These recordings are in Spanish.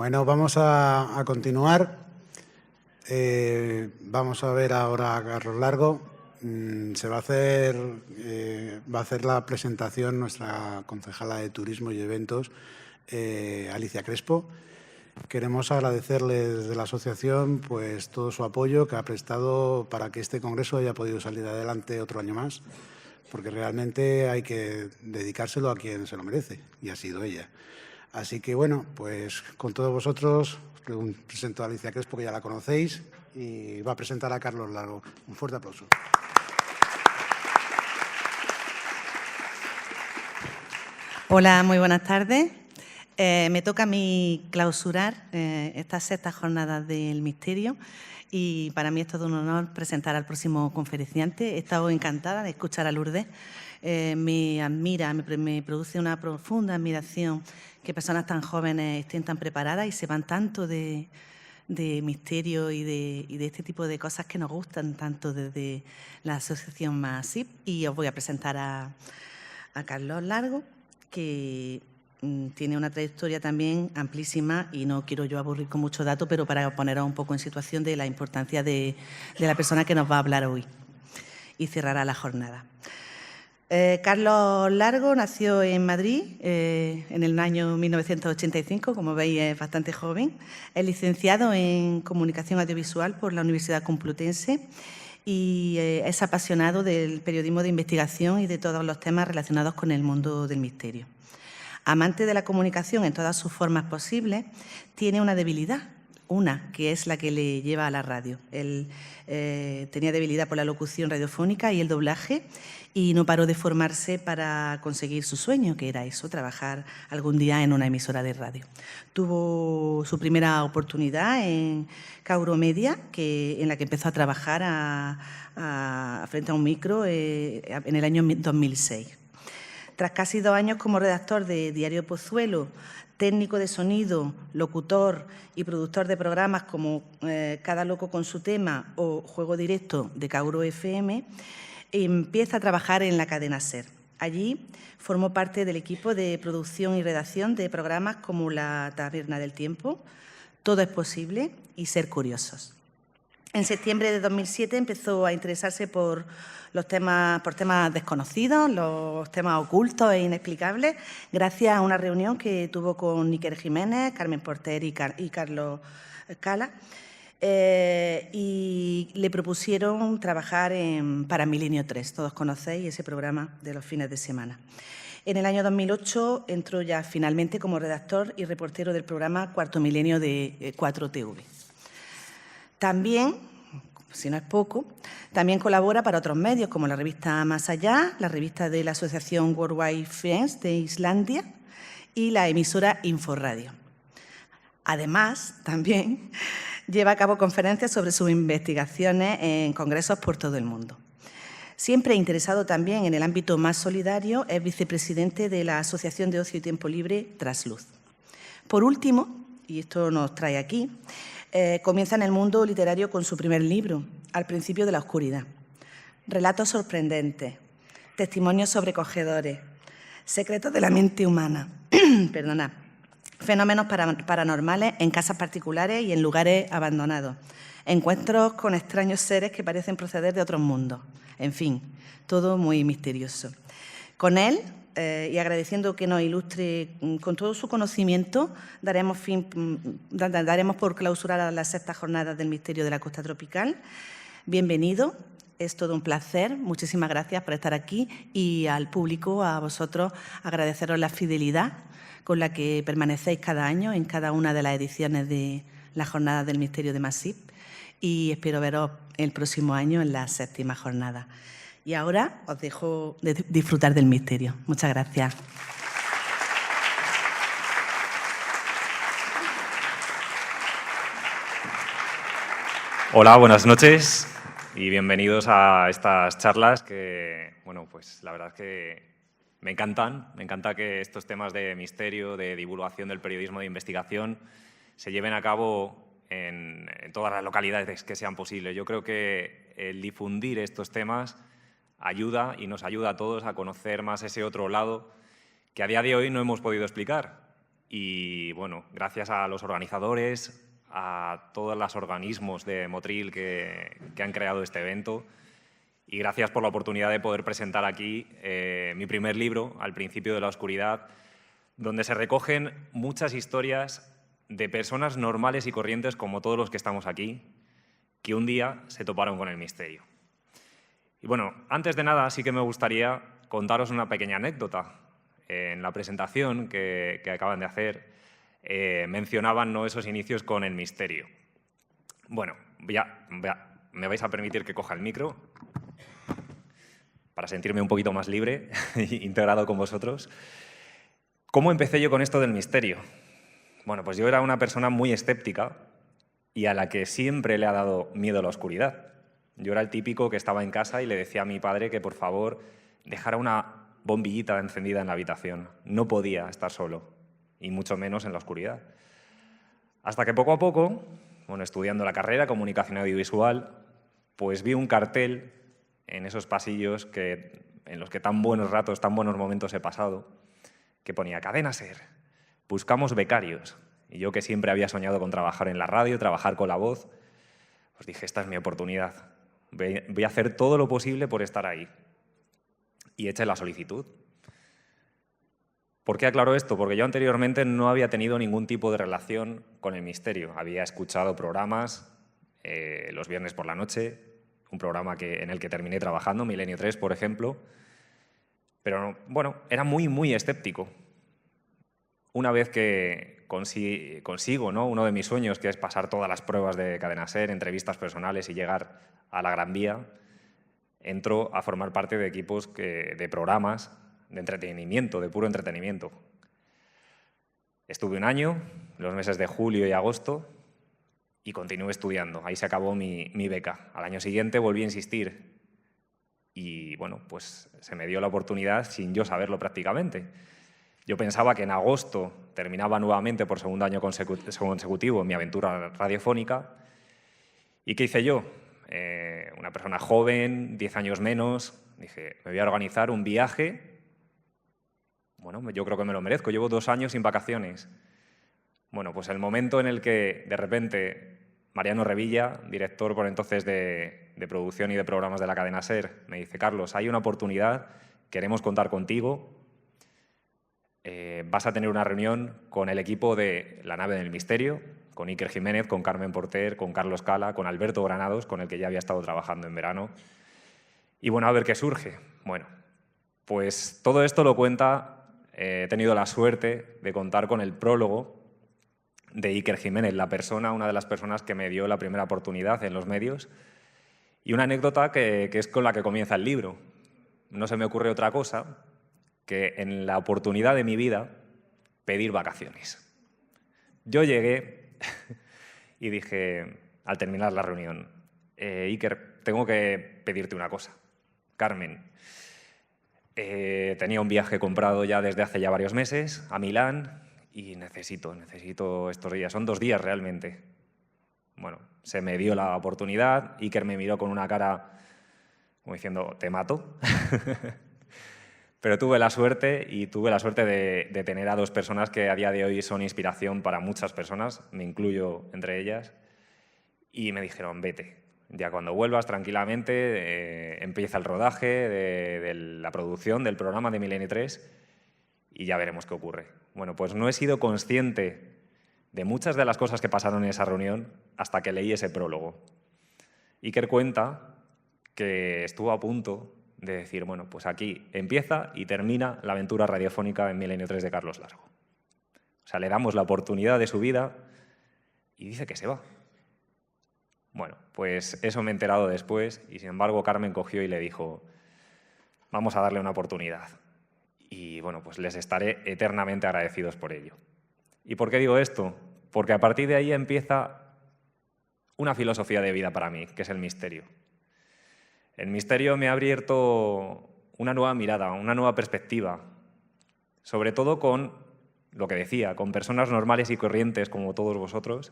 Bueno, vamos a continuar. Vamos a ver ahora a Carlos Largo. Se va a hacer la presentación nuestra concejala de Turismo y Eventos, Alicia Crespo. Queremos agradecerle desde la asociación pues, todo su apoyo que ha prestado para que este congreso haya podido salir adelante otro año más, porque realmente hay que dedicárselo a quien se lo merece, y ha sido ella. Así que, bueno, pues con todos vosotros presento a Alicia Crespo, que ya la conocéis, y va a presentar a Carlos Largo. Un fuerte aplauso. Hola, muy buenas tardes. Me toca a mí clausurar estas sextas jornadas del misterio y para mí es todo un honor presentar al próximo conferenciante. He estado encantada de escuchar a Lourdes. Me admira, me produce una profunda admiración que personas tan jóvenes estén tan preparadas y sepan tanto de misterio y de este tipo de cosas que nos gustan tanto desde la asociación MASIP. Y os voy a presentar a Carlos Largo, que tiene una trayectoria también amplísima y no quiero yo aburrir con mucho dato, pero para poneros un poco en situación de la importancia de la persona que nos va a hablar hoy y cerrará la jornada. Carlos Largo nació en Madrid en el año 1985, como veis es bastante joven. Es licenciado en Comunicación Audiovisual por la Universidad Complutense y es apasionado del periodismo de investigación y de todos los temas relacionados con el mundo del misterio. Amante de la comunicación en todas sus formas posibles, tiene una debilidad, una que es la que le lleva a la radio. Él tenía debilidad por la locución radiofónica y el doblaje y no paró de formarse para conseguir su sueño, que era eso, trabajar algún día en una emisora de radio. Tuvo su primera oportunidad en Cauro Media, en la que empezó a trabajar frente a un micro en el año 2006. Tras casi 2 años como redactor de Diario Pozuelo, técnico de sonido, locutor y productor de programas como Cada Loco con su tema o Juego Directo de Cauro FM, empieza a trabajar en la cadena SER. Allí formó parte del equipo de producción y redacción de programas como La Taberna del Tiempo, Todo es Posible y Ser Curiosos. En septiembre de 2007 empezó a interesarse por temas desconocidos, los temas ocultos e inexplicables, gracias a una reunión que tuvo con Níker Jiménez, Carmen Porter y Carlos Cala, y le propusieron trabajar para Milenio 3. Todos conocéis ese programa de los fines de semana. En el año 2008 entró ya finalmente como redactor y reportero del programa Cuarto Milenio de 4TV. También, si no es poco, también colabora para otros medios como la revista Más Allá, la revista de la Asociación Worldwide Friends de Islandia y la emisora Inforradio. Además, también lleva a cabo conferencias sobre sus investigaciones en congresos por todo el mundo. Siempre interesado también en el ámbito más solidario, es vicepresidente de la Asociación de Ocio y Tiempo Libre Trasluz. Por último, y esto nos trae aquí, comienza en el mundo literario con su primer libro, Al principio de la oscuridad. Relatos sorprendentes, testimonios sobrecogedores, secretos de la mente humana, fenómenos paranormales en casas particulares y en lugares abandonados, encuentros con extraños seres que parecen proceder de otros mundos. En fin, todo muy misterioso. Con él, y agradeciendo que nos ilustre con todo su conocimiento, daremos por clausuradas las sextas jornadas del misterio de la Costa Tropical. Bienvenido, es todo un placer. Muchísimas gracias por estar aquí y al público, a vosotros, agradeceros la fidelidad con la que permanecéis cada año en cada una de las ediciones de las jornadas del misterio de MASIP y espero veros el próximo año en la séptima jornada. Y ahora os dejo de disfrutar del misterio. Muchas gracias. Hola, buenas noches y bienvenidos a estas charlas que, bueno, pues la verdad es que me encantan. Me encanta que estos temas de misterio, de divulgación del periodismo de investigación se lleven a cabo en todas las localidades que sean posibles. Yo creo que el difundir estos temas ayuda y nos ayuda a todos a conocer más ese otro lado que a día de hoy no hemos podido explicar. Y bueno, gracias a los organizadores, a todos los organismos de Motril que han creado este evento, y gracias por la oportunidad de poder presentar aquí mi primer libro, Al principio de la oscuridad, donde se recogen muchas historias de personas normales y corrientes como todos los que estamos aquí, que un día se toparon con el misterio. Y bueno, antes de nada sí que me gustaría contaros una pequeña anécdota. En la presentación que acaban de hacer mencionaban, ¿no?, esos inicios con el misterio. Bueno, me vais a permitir que coja el micro para sentirme un poquito más libre, integrado con vosotros. ¿Cómo empecé yo con esto del misterio? Bueno, pues yo era una persona muy escéptica y a la que siempre le ha dado miedo la oscuridad. Yo era el típico que estaba en casa y le decía a mi padre que, por favor, dejara una bombillita encendida en la habitación. No podía estar solo, y mucho menos en la oscuridad. Hasta que poco a poco, bueno, estudiando la carrera, Comunicación Audiovisual, pues vi un cartel en esos pasillos en los que tan buenos ratos, tan buenos momentos he pasado, que ponía Cadena SER, buscamos becarios. Y yo, que siempre había soñado con trabajar en la radio, trabajar con la voz, pues dije, esta es mi oportunidad. Voy a hacer todo lo posible por estar ahí. Y eché la solicitud. ¿Por qué aclaro esto? Porque yo anteriormente no había tenido ningún tipo de relación con el misterio. Había escuchado programas los viernes por la noche, un programa en el que terminé trabajando, Milenio 3, por ejemplo, pero bueno, era muy, muy escéptico. Una vez que consigo, ¿no?, uno de mis sueños, que es pasar todas las pruebas de Cadena SER, entrevistas personales y llegar a la Gran Vía, entro a formar parte de equipos de programas de entretenimiento, de puro entretenimiento. Estuve un año, los meses de julio y agosto, y continué estudiando. Ahí se acabó mi beca. Al año siguiente volví a insistir y, bueno, pues se me dio la oportunidad sin yo saberlo prácticamente. Yo pensaba que en agosto terminaba nuevamente por segundo año consecutivo mi aventura radiofónica. ¿Y qué hice yo? Una persona joven, 10 años menos, dije, me voy a organizar un viaje. Bueno, yo creo que me lo merezco, llevo 2 años sin vacaciones. Bueno, pues el momento en el que de repente Mariano Revilla, director por entonces de producción y de programas de la cadena SER, me dice, Carlos, hay una oportunidad, queremos contar contigo, vas a tener una reunión con el equipo de La Nave del Misterio, con Iker Jiménez, con Carmen Porter, con Carlos Cala, con Alberto Granados, con el que ya había estado trabajando en verano. Y bueno, a ver qué surge. Bueno, pues todo esto lo cuenta, he tenido la suerte de contar con el prólogo de Iker Jiménez, una de las personas que me dio la primera oportunidad en los medios, y una anécdota que es con la que comienza el libro. No se me ocurre otra cosa que en la oportunidad de mi vida pedir vacaciones. Yo llegué y dije, al terminar la reunión, Iker, tengo que pedirte una cosa. Carmen, tenía un viaje comprado ya desde hace ya varios meses a Milán y necesito estos días. Son 2 días realmente. Bueno, se me dio la oportunidad. Iker me miró con una cara como diciendo, te mato. Pero tuve la suerte de tener a 2 personas que a día de hoy son inspiración para muchas personas, me incluyo entre ellas, y me dijeron, vete. Ya cuando vuelvas tranquilamente, empieza el rodaje de la producción del programa de Milenio 3 y ya veremos qué ocurre. Bueno, pues no he sido consciente de muchas de las cosas que pasaron en esa reunión hasta que leí ese prólogo. Iker cuenta que estuvo a punto de decir, bueno, pues aquí empieza y termina la aventura radiofónica en Milenio 3 de Carlos Largo. O sea, le damos la oportunidad de su vida y dice que se va. Bueno, pues eso me he enterado después y, sin embargo, Carmen cogió y le dijo, vamos a darle una oportunidad. Y, bueno, pues les estaré eternamente agradecidos por ello. ¿Y por qué digo esto? Porque a partir de ahí empieza una filosofía de vida para mí, que es el misterio. El misterio me ha abierto una nueva mirada, una nueva perspectiva, sobre todo con lo que decía, con personas normales y corrientes como todos vosotros,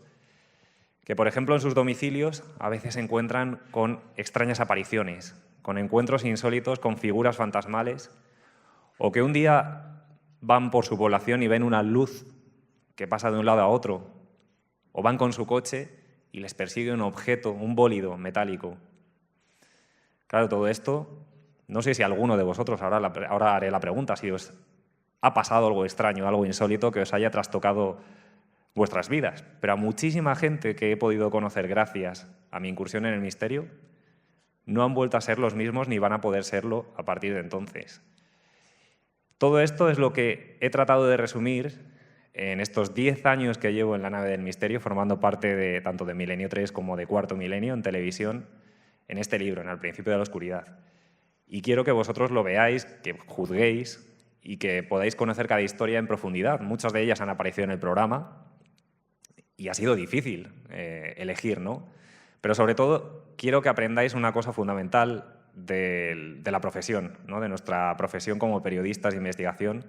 que, por ejemplo, en sus domicilios a veces se encuentran con extrañas apariciones, con encuentros insólitos con figuras fantasmales, o que un día van por su población y ven una luz que pasa de un lado a otro, o van con su coche y les persigue un objeto, un bólido metálico. Claro, todo esto, no sé si alguno de vosotros, ahora haré la pregunta, si os ha pasado algo extraño, algo insólito que os haya trastocado vuestras vidas, pero a muchísima gente que he podido conocer gracias a mi incursión en el misterio, no han vuelto a ser los mismos ni van a poder serlo a partir de entonces. Todo esto es lo que he tratado de resumir en estos 10 años que llevo en la nave del misterio, formando parte de tanto de Milenio 3 como de Cuarto Milenio en televisión, en este libro, en El principio de la oscuridad. Y quiero que vosotros lo veáis, que juzguéis y que podáis conocer cada historia en profundidad. Muchas de ellas han aparecido en el programa y ha sido difícil elegir, ¿no? Pero sobre todo quiero que aprendáis una cosa fundamental de la profesión, ¿no? De nuestra profesión como periodistas de investigación,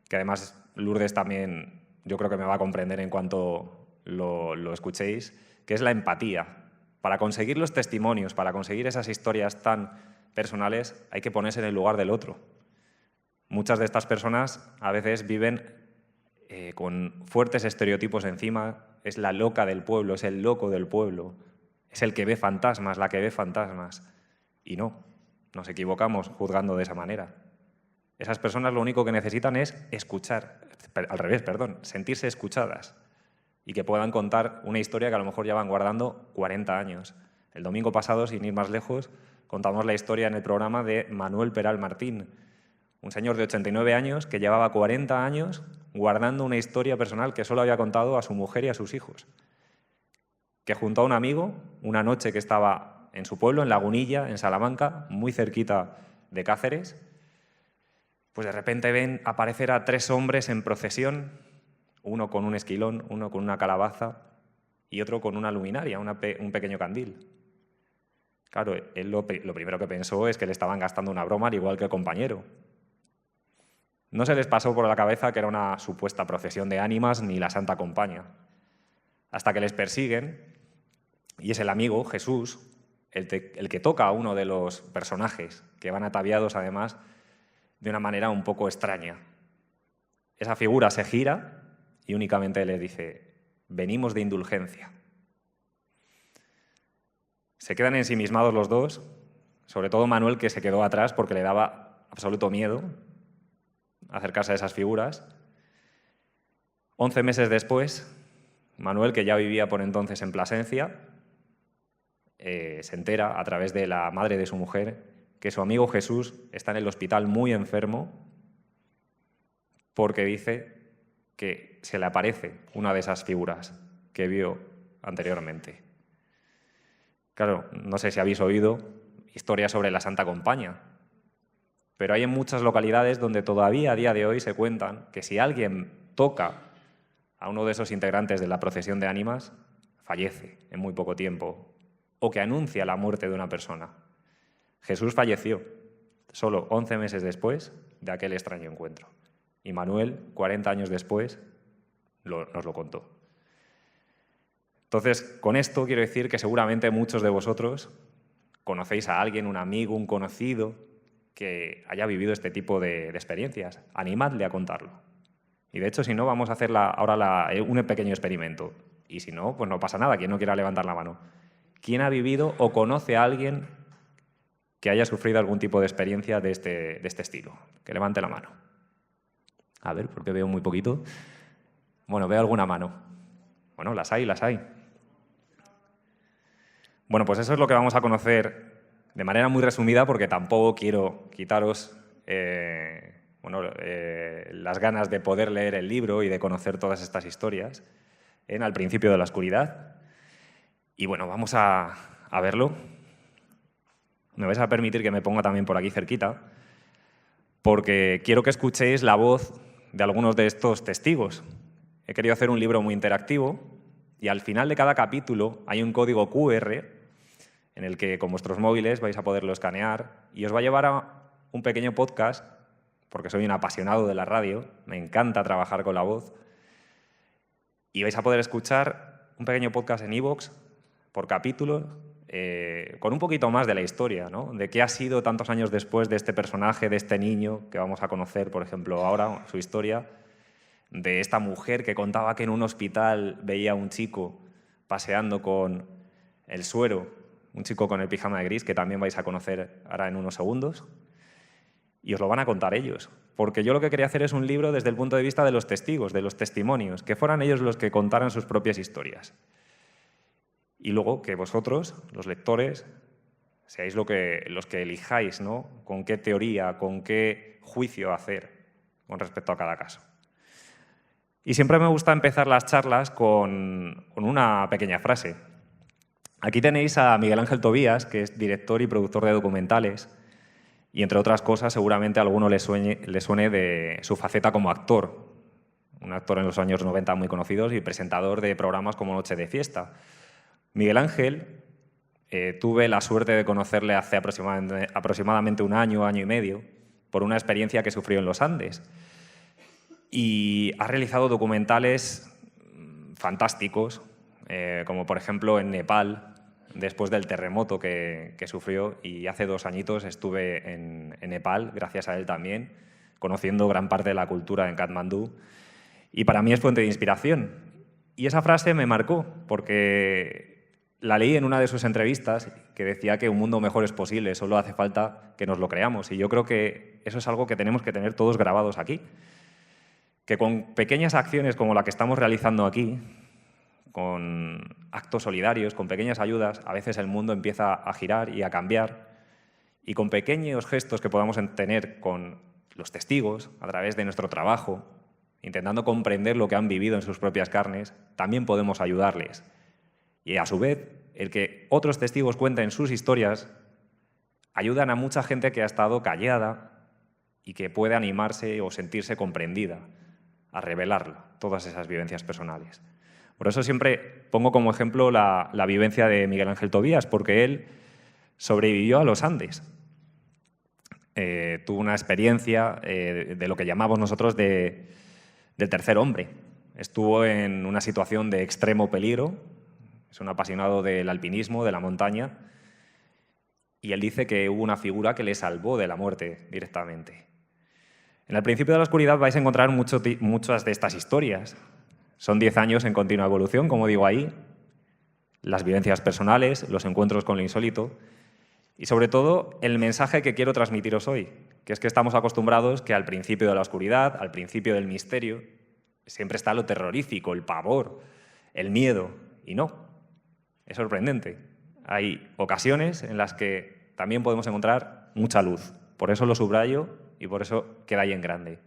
que además Lourdes también yo creo que me va a comprender en cuanto lo escuchéis, que es la empatía. Para conseguir los testimonios, para conseguir esas historias tan personales, hay que ponerse en el lugar del otro. Muchas de estas personas a veces viven con fuertes estereotipos encima. Es la loca del pueblo, es el loco del pueblo, es el que ve fantasmas, la que ve fantasmas. Y no, nos equivocamos juzgando de esa manera. Esas personas lo único que necesitan es escuchar, al revés, perdón, sentirse escuchadas y que puedan contar una historia que a lo mejor ya van guardando 40 años. El domingo pasado, sin ir más lejos, contamos la historia en el programa de Manuel Peral Martín, un señor de 89 años que llevaba 40 años guardando una historia personal que solo había contado a su mujer y a sus hijos. Que junto a un amigo, una noche que estaba en su pueblo, en Lagunilla, en Salamanca, muy cerquita de Cáceres, pues de repente ven aparecer a 3 hombres en procesión, uno con un esquilón, uno con una calabaza y otro con una luminaria, un pequeño candil. Claro, él lo primero que pensó es que le estaban gastando una broma al igual que el compañero. No se les pasó por la cabeza que era una supuesta procesión de ánimas ni la Santa Compaña, hasta que les persiguen y es el amigo, Jesús, el que toca a uno de los personajes, que van ataviados además de una manera un poco extraña. Esa figura se gira y únicamente le dice: venimos de indulgencia. Se quedan ensimismados los dos, sobre todo Manuel, que se quedó atrás porque le daba absoluto miedo acercarse a esas figuras. 11 meses después, Manuel, que ya vivía por entonces en Plasencia, se entera a través de la madre de su mujer que su amigo Jesús está en el hospital muy enfermo porque dice que se le aparece una de esas figuras que vio anteriormente. Claro, no sé si habéis oído historias sobre la Santa Compaña, pero hay en muchas localidades donde todavía a día de hoy se cuentan que si alguien toca a uno de esos integrantes de la procesión de ánimas, fallece en muy poco tiempo, o que anuncia la muerte de una persona. Jesús falleció solo 11 meses después de aquel extraño encuentro. Y Manuel, 40 años después, nos lo contó. Entonces, con esto quiero decir que seguramente muchos de vosotros conocéis a alguien, un amigo, un conocido, que haya vivido este tipo de experiencias. Animadle a contarlo. Y de hecho, si no, vamos a hacer ahora un pequeño experimento. Y si no, pues no pasa nada, quien no quiera levantar la mano. ¿Quién ha vivido o conoce a alguien que haya sufrido algún tipo de experiencia de este estilo? Que levante la mano. A ver, porque veo muy poquito. Bueno, veo alguna mano. Bueno, las hay, las hay. Bueno, pues eso es lo que vamos a conocer de manera muy resumida, porque tampoco quiero quitaros las ganas de poder leer el libro y de conocer todas estas historias en Al principio de la oscuridad. Y bueno, vamos a verlo. Me vais a permitir que me ponga también por aquí cerquita, porque quiero que escuchéis la voz de algunos de estos testigos. He querido hacer un libro muy interactivo y al final de cada capítulo hay un código QR en el que con vuestros móviles vais a poderlo escanear y os va a llevar a un pequeño podcast, porque soy un apasionado de la radio, me encanta trabajar con la voz, y vais a poder escuchar un pequeño podcast en iVoox por capítulo, con un poquito más de la historia, ¿no? De qué ha sido tantos años después de este personaje, de este niño que vamos a conocer, por ejemplo, ahora, su historia. de esta mujer que contaba que en un hospital veía a un chico paseando con el suero, un chico con el pijama de gris, que también vais a conocer ahora en unos segundos, y os lo van a contar ellos. Porque yo lo que quería hacer es un libro desde el punto de vista de los testigos, de los testimonios, que fueran ellos los que contaran sus propias historias. Y luego que vosotros, los lectores, seáis los que elijáis, ¿no? Con qué teoría, con qué juicio hacer con respecto a cada caso. Y siempre me gusta empezar las charlas con una pequeña frase. Aquí tenéis a Miguel Ángel Tobías, que es director y productor de documentales, y entre otras cosas seguramente a alguno le suene de su faceta como actor, un actor en los años 90 muy conocido y presentador de programas como Noche de Fiesta. Miguel Ángel, tuve la suerte de conocerle hace aproximadamente un año y medio, por una experiencia que sufrió en los Andes. Y ha realizado documentales fantásticos, como por ejemplo en Nepal, después del terremoto que sufrió, y hace 2 añitos estuve en Nepal, gracias a él también, conociendo gran parte de la cultura en Katmandú, y para mí es fuente de inspiración. Y esa frase me marcó, porque la leí en una de sus entrevistas, que decía que un mundo mejor es posible, solo hace falta que nos lo creamos, y yo creo que eso es algo que tenemos que tener todos grabados aquí, que con pequeñas acciones como la que estamos realizando aquí, con actos solidarios, con pequeñas ayudas, a veces el mundo empieza a girar y a cambiar, y con pequeños gestos que podamos tener con los testigos, a través de nuestro trabajo, intentando comprender lo que han vivido en sus propias carnes, también podemos ayudarles. Y a su vez, el que otros testigos cuenten sus historias ayudan a mucha gente que ha estado callada y que puede animarse o sentirse comprendida a revelar todas esas vivencias personales. Por eso siempre pongo como ejemplo la vivencia de Miguel Ángel Tobías, porque él sobrevivió a los Andes. Tuvo una experiencia de lo que llamamos nosotros del tercer hombre. Estuvo en una situación de extremo peligro, es un apasionado del alpinismo, de la montaña, y él dice que hubo una figura que le salvó de la muerte directamente. En el principio de la oscuridad vais a encontrar muchas de estas historias. Son 10 años en continua evolución, como digo ahí, las vivencias personales, los encuentros con lo insólito y, sobre todo, el mensaje que quiero transmitiros hoy, que es que estamos acostumbrados que al principio de la oscuridad, al principio del misterio, siempre está lo terrorífico, el pavor, el miedo, y no. Es sorprendente. Hay ocasiones en las que también podemos encontrar mucha luz. Por eso lo subrayo y por eso queda ahí en grande.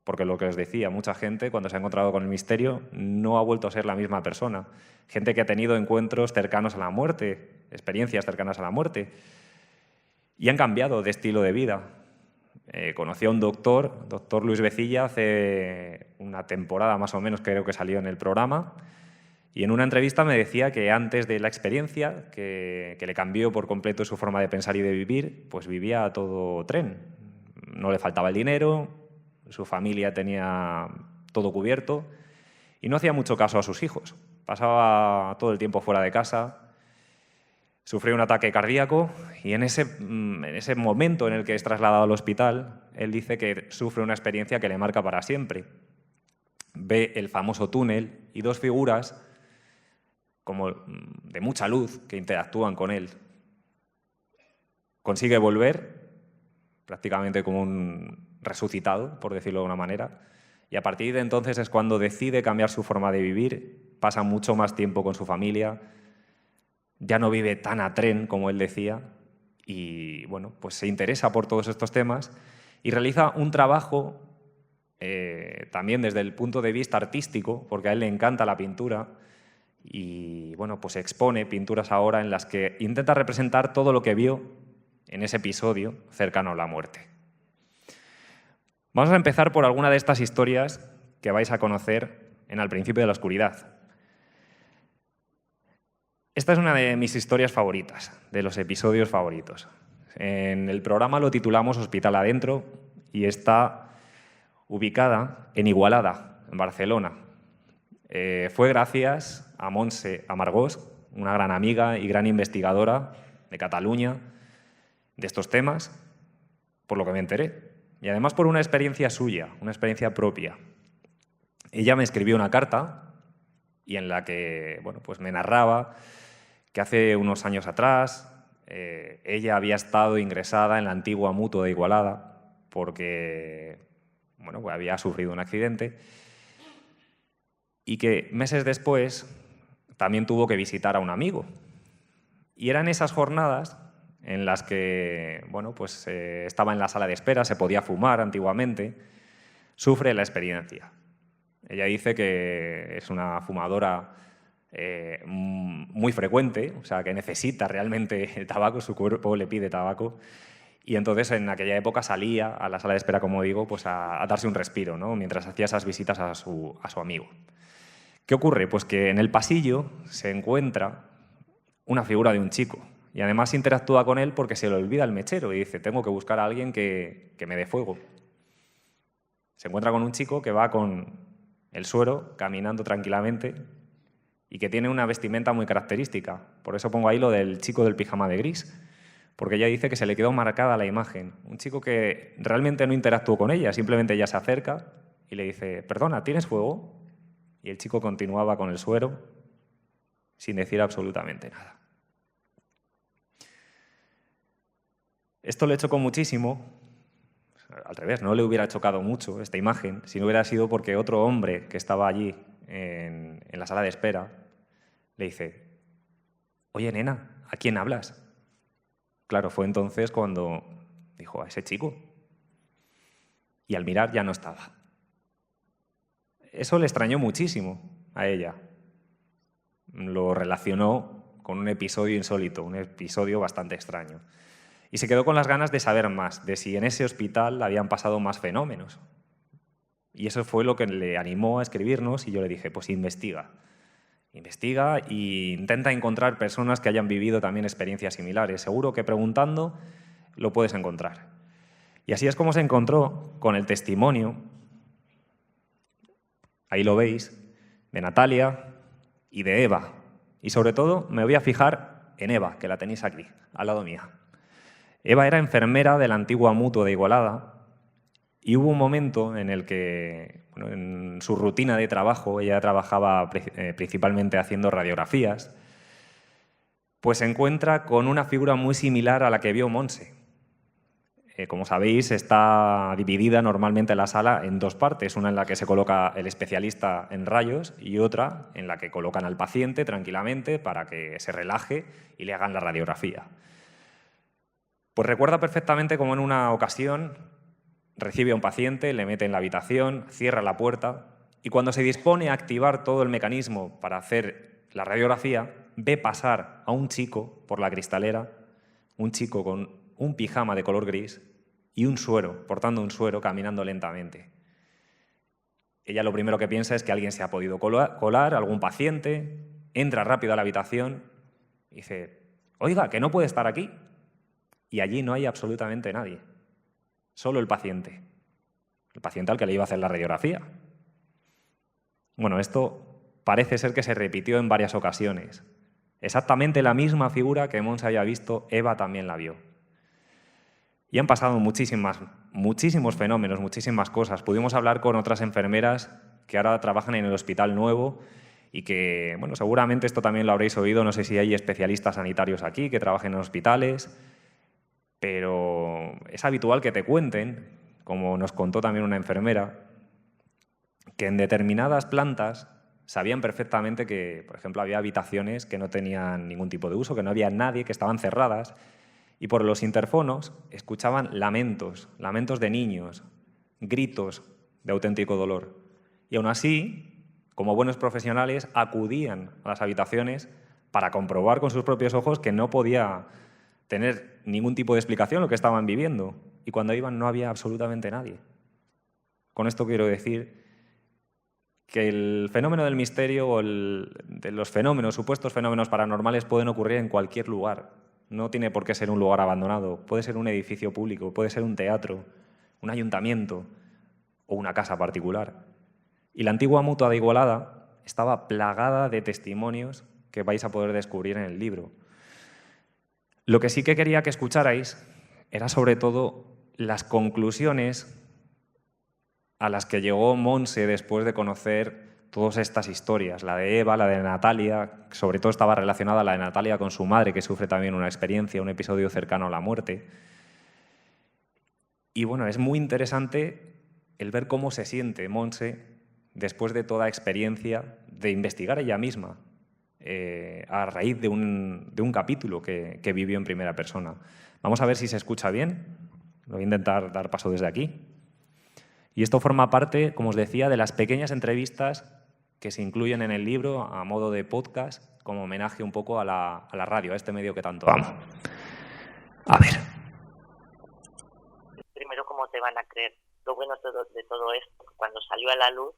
Porque lo que os decía, mucha gente cuando se ha encontrado con el misterio no ha vuelto a ser la misma persona. Gente que ha tenido encuentros cercanos a la muerte, experiencias cercanas a la muerte, y han cambiado de estilo de vida. Conocí a un doctor Luis Becilla, hace una temporada más o menos, creo que salió en el programa, y en una entrevista me decía que antes de la experiencia, que le cambió por completo su forma de pensar y de vivir, pues vivía a todo tren. No le faltaba el dinero, su familia tenía todo cubierto y no hacía mucho caso a sus hijos. Pasaba todo el tiempo fuera de casa, sufrió un ataque cardíaco y en ese momento en el que es trasladado al hospital, él dice que sufre una experiencia que le marca para siempre. Ve el famoso túnel y 2 figuras como de mucha luz que interactúan con él. Consigue volver, prácticamente como un resucitado, por decirlo de una manera, y a partir de entonces es cuando decide cambiar su forma de vivir, pasa mucho más tiempo con su familia, ya no vive tan a tren como él decía, y bueno, pues se interesa por todos estos temas y realiza un trabajo también desde el punto de vista artístico, porque a él le encanta la pintura, y bueno, pues expone pinturas ahora en las que intenta representar todo lo que vio en ese episodio cercano a la muerte. Vamos a empezar por alguna de estas historias que vais a conocer en Al principio de la oscuridad. Esta es una de mis historias favoritas, de los episodios favoritos. En el programa lo titulamos Hospital Adentro y está ubicada en Igualada, en Barcelona. Fue gracias a Montse Amargós, una gran amiga y gran investigadora de Cataluña de estos temas, por lo que me enteré. Y además por una experiencia suya, una experiencia propia. ella me escribió una carta y en la que pues me narraba que hace unos años atrás ella había estado ingresada en la antigua Mutua de Igualada porque pues había sufrido un accidente y que meses después también tuvo que visitar a un amigo. Y eran esas jornadas en las que pues, estaba en la sala de espera, se podía fumar antiguamente, sufre la experiencia. Ella dice que es una fumadora muy frecuente, o sea, que necesita realmente el tabaco, su cuerpo le pide tabaco, y entonces en aquella época salía a la sala de espera, como digo, pues a darse un respiro, ¿no? Mientras hacía esas visitas a su amigo. ¿Qué ocurre? Pues que en el pasillo se encuentra una figura de un chico y además interactúa con él porque se le olvida el mechero y dice, tengo que buscar a alguien que me dé fuego. Se encuentra con un chico que va con el suero, caminando tranquilamente y que tiene una vestimenta muy característica. Por eso pongo ahí lo del chico del pijama de gris, porque ella dice que se le quedó marcada la imagen. Un chico que realmente no interactuó con ella, simplemente ella se acerca y le dice, perdona, ¿tienes fuego? Y el chico continuaba con el suero sin decir absolutamente nada. Esto le chocó muchísimo. Al revés, no le hubiera chocado mucho esta imagen si no hubiera sido porque otro hombre que estaba allí en la sala de espera le dice, oye, nena, ¿a quién hablas? Claro, fue entonces cuando dijo, a ese chico. Y al mirar ya no estaba. Eso le extrañó muchísimo a ella. Lo relacionó con un episodio insólito, un episodio bastante extraño. Y se quedó con las ganas de saber más, de si en ese hospital habían pasado más fenómenos. Y eso fue lo que le animó a escribirnos y yo le dije, pues investiga. Investiga e intenta encontrar personas que hayan vivido también experiencias similares. Seguro que preguntando lo puedes encontrar. Y así es como se encontró con el testimonio, ahí lo veis, de Natalia y de Eva. Y sobre todo me voy a fijar en Eva, que la tenéis aquí, al lado mía. Eva era enfermera de la antigua Mutua de Igualada y hubo un momento en el que, en su rutina de trabajo, ella trabajaba principalmente haciendo radiografías, pues se encuentra con una figura muy similar a la que vio Montse. Como sabéis, está dividida normalmente la sala en dos partes, una en la que se coloca el especialista en rayos y otra en la que colocan al paciente tranquilamente para que se relaje y le hagan la radiografía. Pues recuerda perfectamente cómo en una ocasión recibe a un paciente, le mete en la habitación, cierra la puerta y cuando se dispone a activar todo el mecanismo para hacer la radiografía, ve pasar a un chico por la cristalera, un chico con un pijama de color gris y un suero, portando un suero, caminando lentamente. Ella lo primero que piensa es que alguien se ha podido colar, algún paciente, entra rápido a la habitación y dice, oiga, que no puede estar aquí. Y allí no hay absolutamente nadie, solo el paciente al que le iba a hacer la radiografía. Bueno, esto parece ser que se repitió en varias ocasiones. Exactamente la misma figura que Montse había visto, Eva también la vio. Y han pasado muchísimos fenómenos, muchísimas cosas. Pudimos hablar con otras enfermeras que ahora trabajan en el hospital nuevo y que, seguramente esto también lo habréis oído, no sé si hay especialistas sanitarios aquí que trabajen en hospitales, pero es habitual que te cuenten, como nos contó también una enfermera, que en determinadas plantas sabían perfectamente que, por ejemplo, había habitaciones que no tenían ningún tipo de uso, que no había nadie, que estaban cerradas, y por los interfonos escuchaban lamentos de niños, gritos de auténtico dolor. Y aún así, como buenos profesionales, acudían a las habitaciones para comprobar con sus propios ojos que no podía tener ningún tipo de explicación lo que estaban viviendo. Y cuando iban no había absolutamente nadie. Con esto quiero decir que el fenómeno del misterio o de los fenómenos, supuestos fenómenos paranormales pueden ocurrir en cualquier lugar. No tiene por qué ser un lugar abandonado. Puede ser un edificio público, puede ser un teatro, un ayuntamiento o una casa particular. Y la antigua Mutua de Igualada estaba plagada de testimonios que vais a poder descubrir en el libro. Lo que sí que quería que escucharais era sobre todo las conclusiones a las que llegó Montse después de conocer todas estas historias, la de Eva, la de Natalia, sobre todo estaba relacionada la de Natalia con su madre, que sufre también una experiencia, un episodio cercano a la muerte. Y bueno, es muy interesante el ver cómo se siente Montse después de toda experiencia de investigar ella misma, a raíz de un capítulo que vivió en primera persona. Vamos a ver si se escucha bien. Lo voy a intentar dar paso desde aquí. Y esto forma parte, como os decía, de las pequeñas entrevistas que se incluyen en el libro a modo de podcast, como homenaje un poco a la radio, a este medio que tanto amo. A ver. Primero, ¿cómo te van a creer? Lo bueno de todo esto, cuando salió a la luz,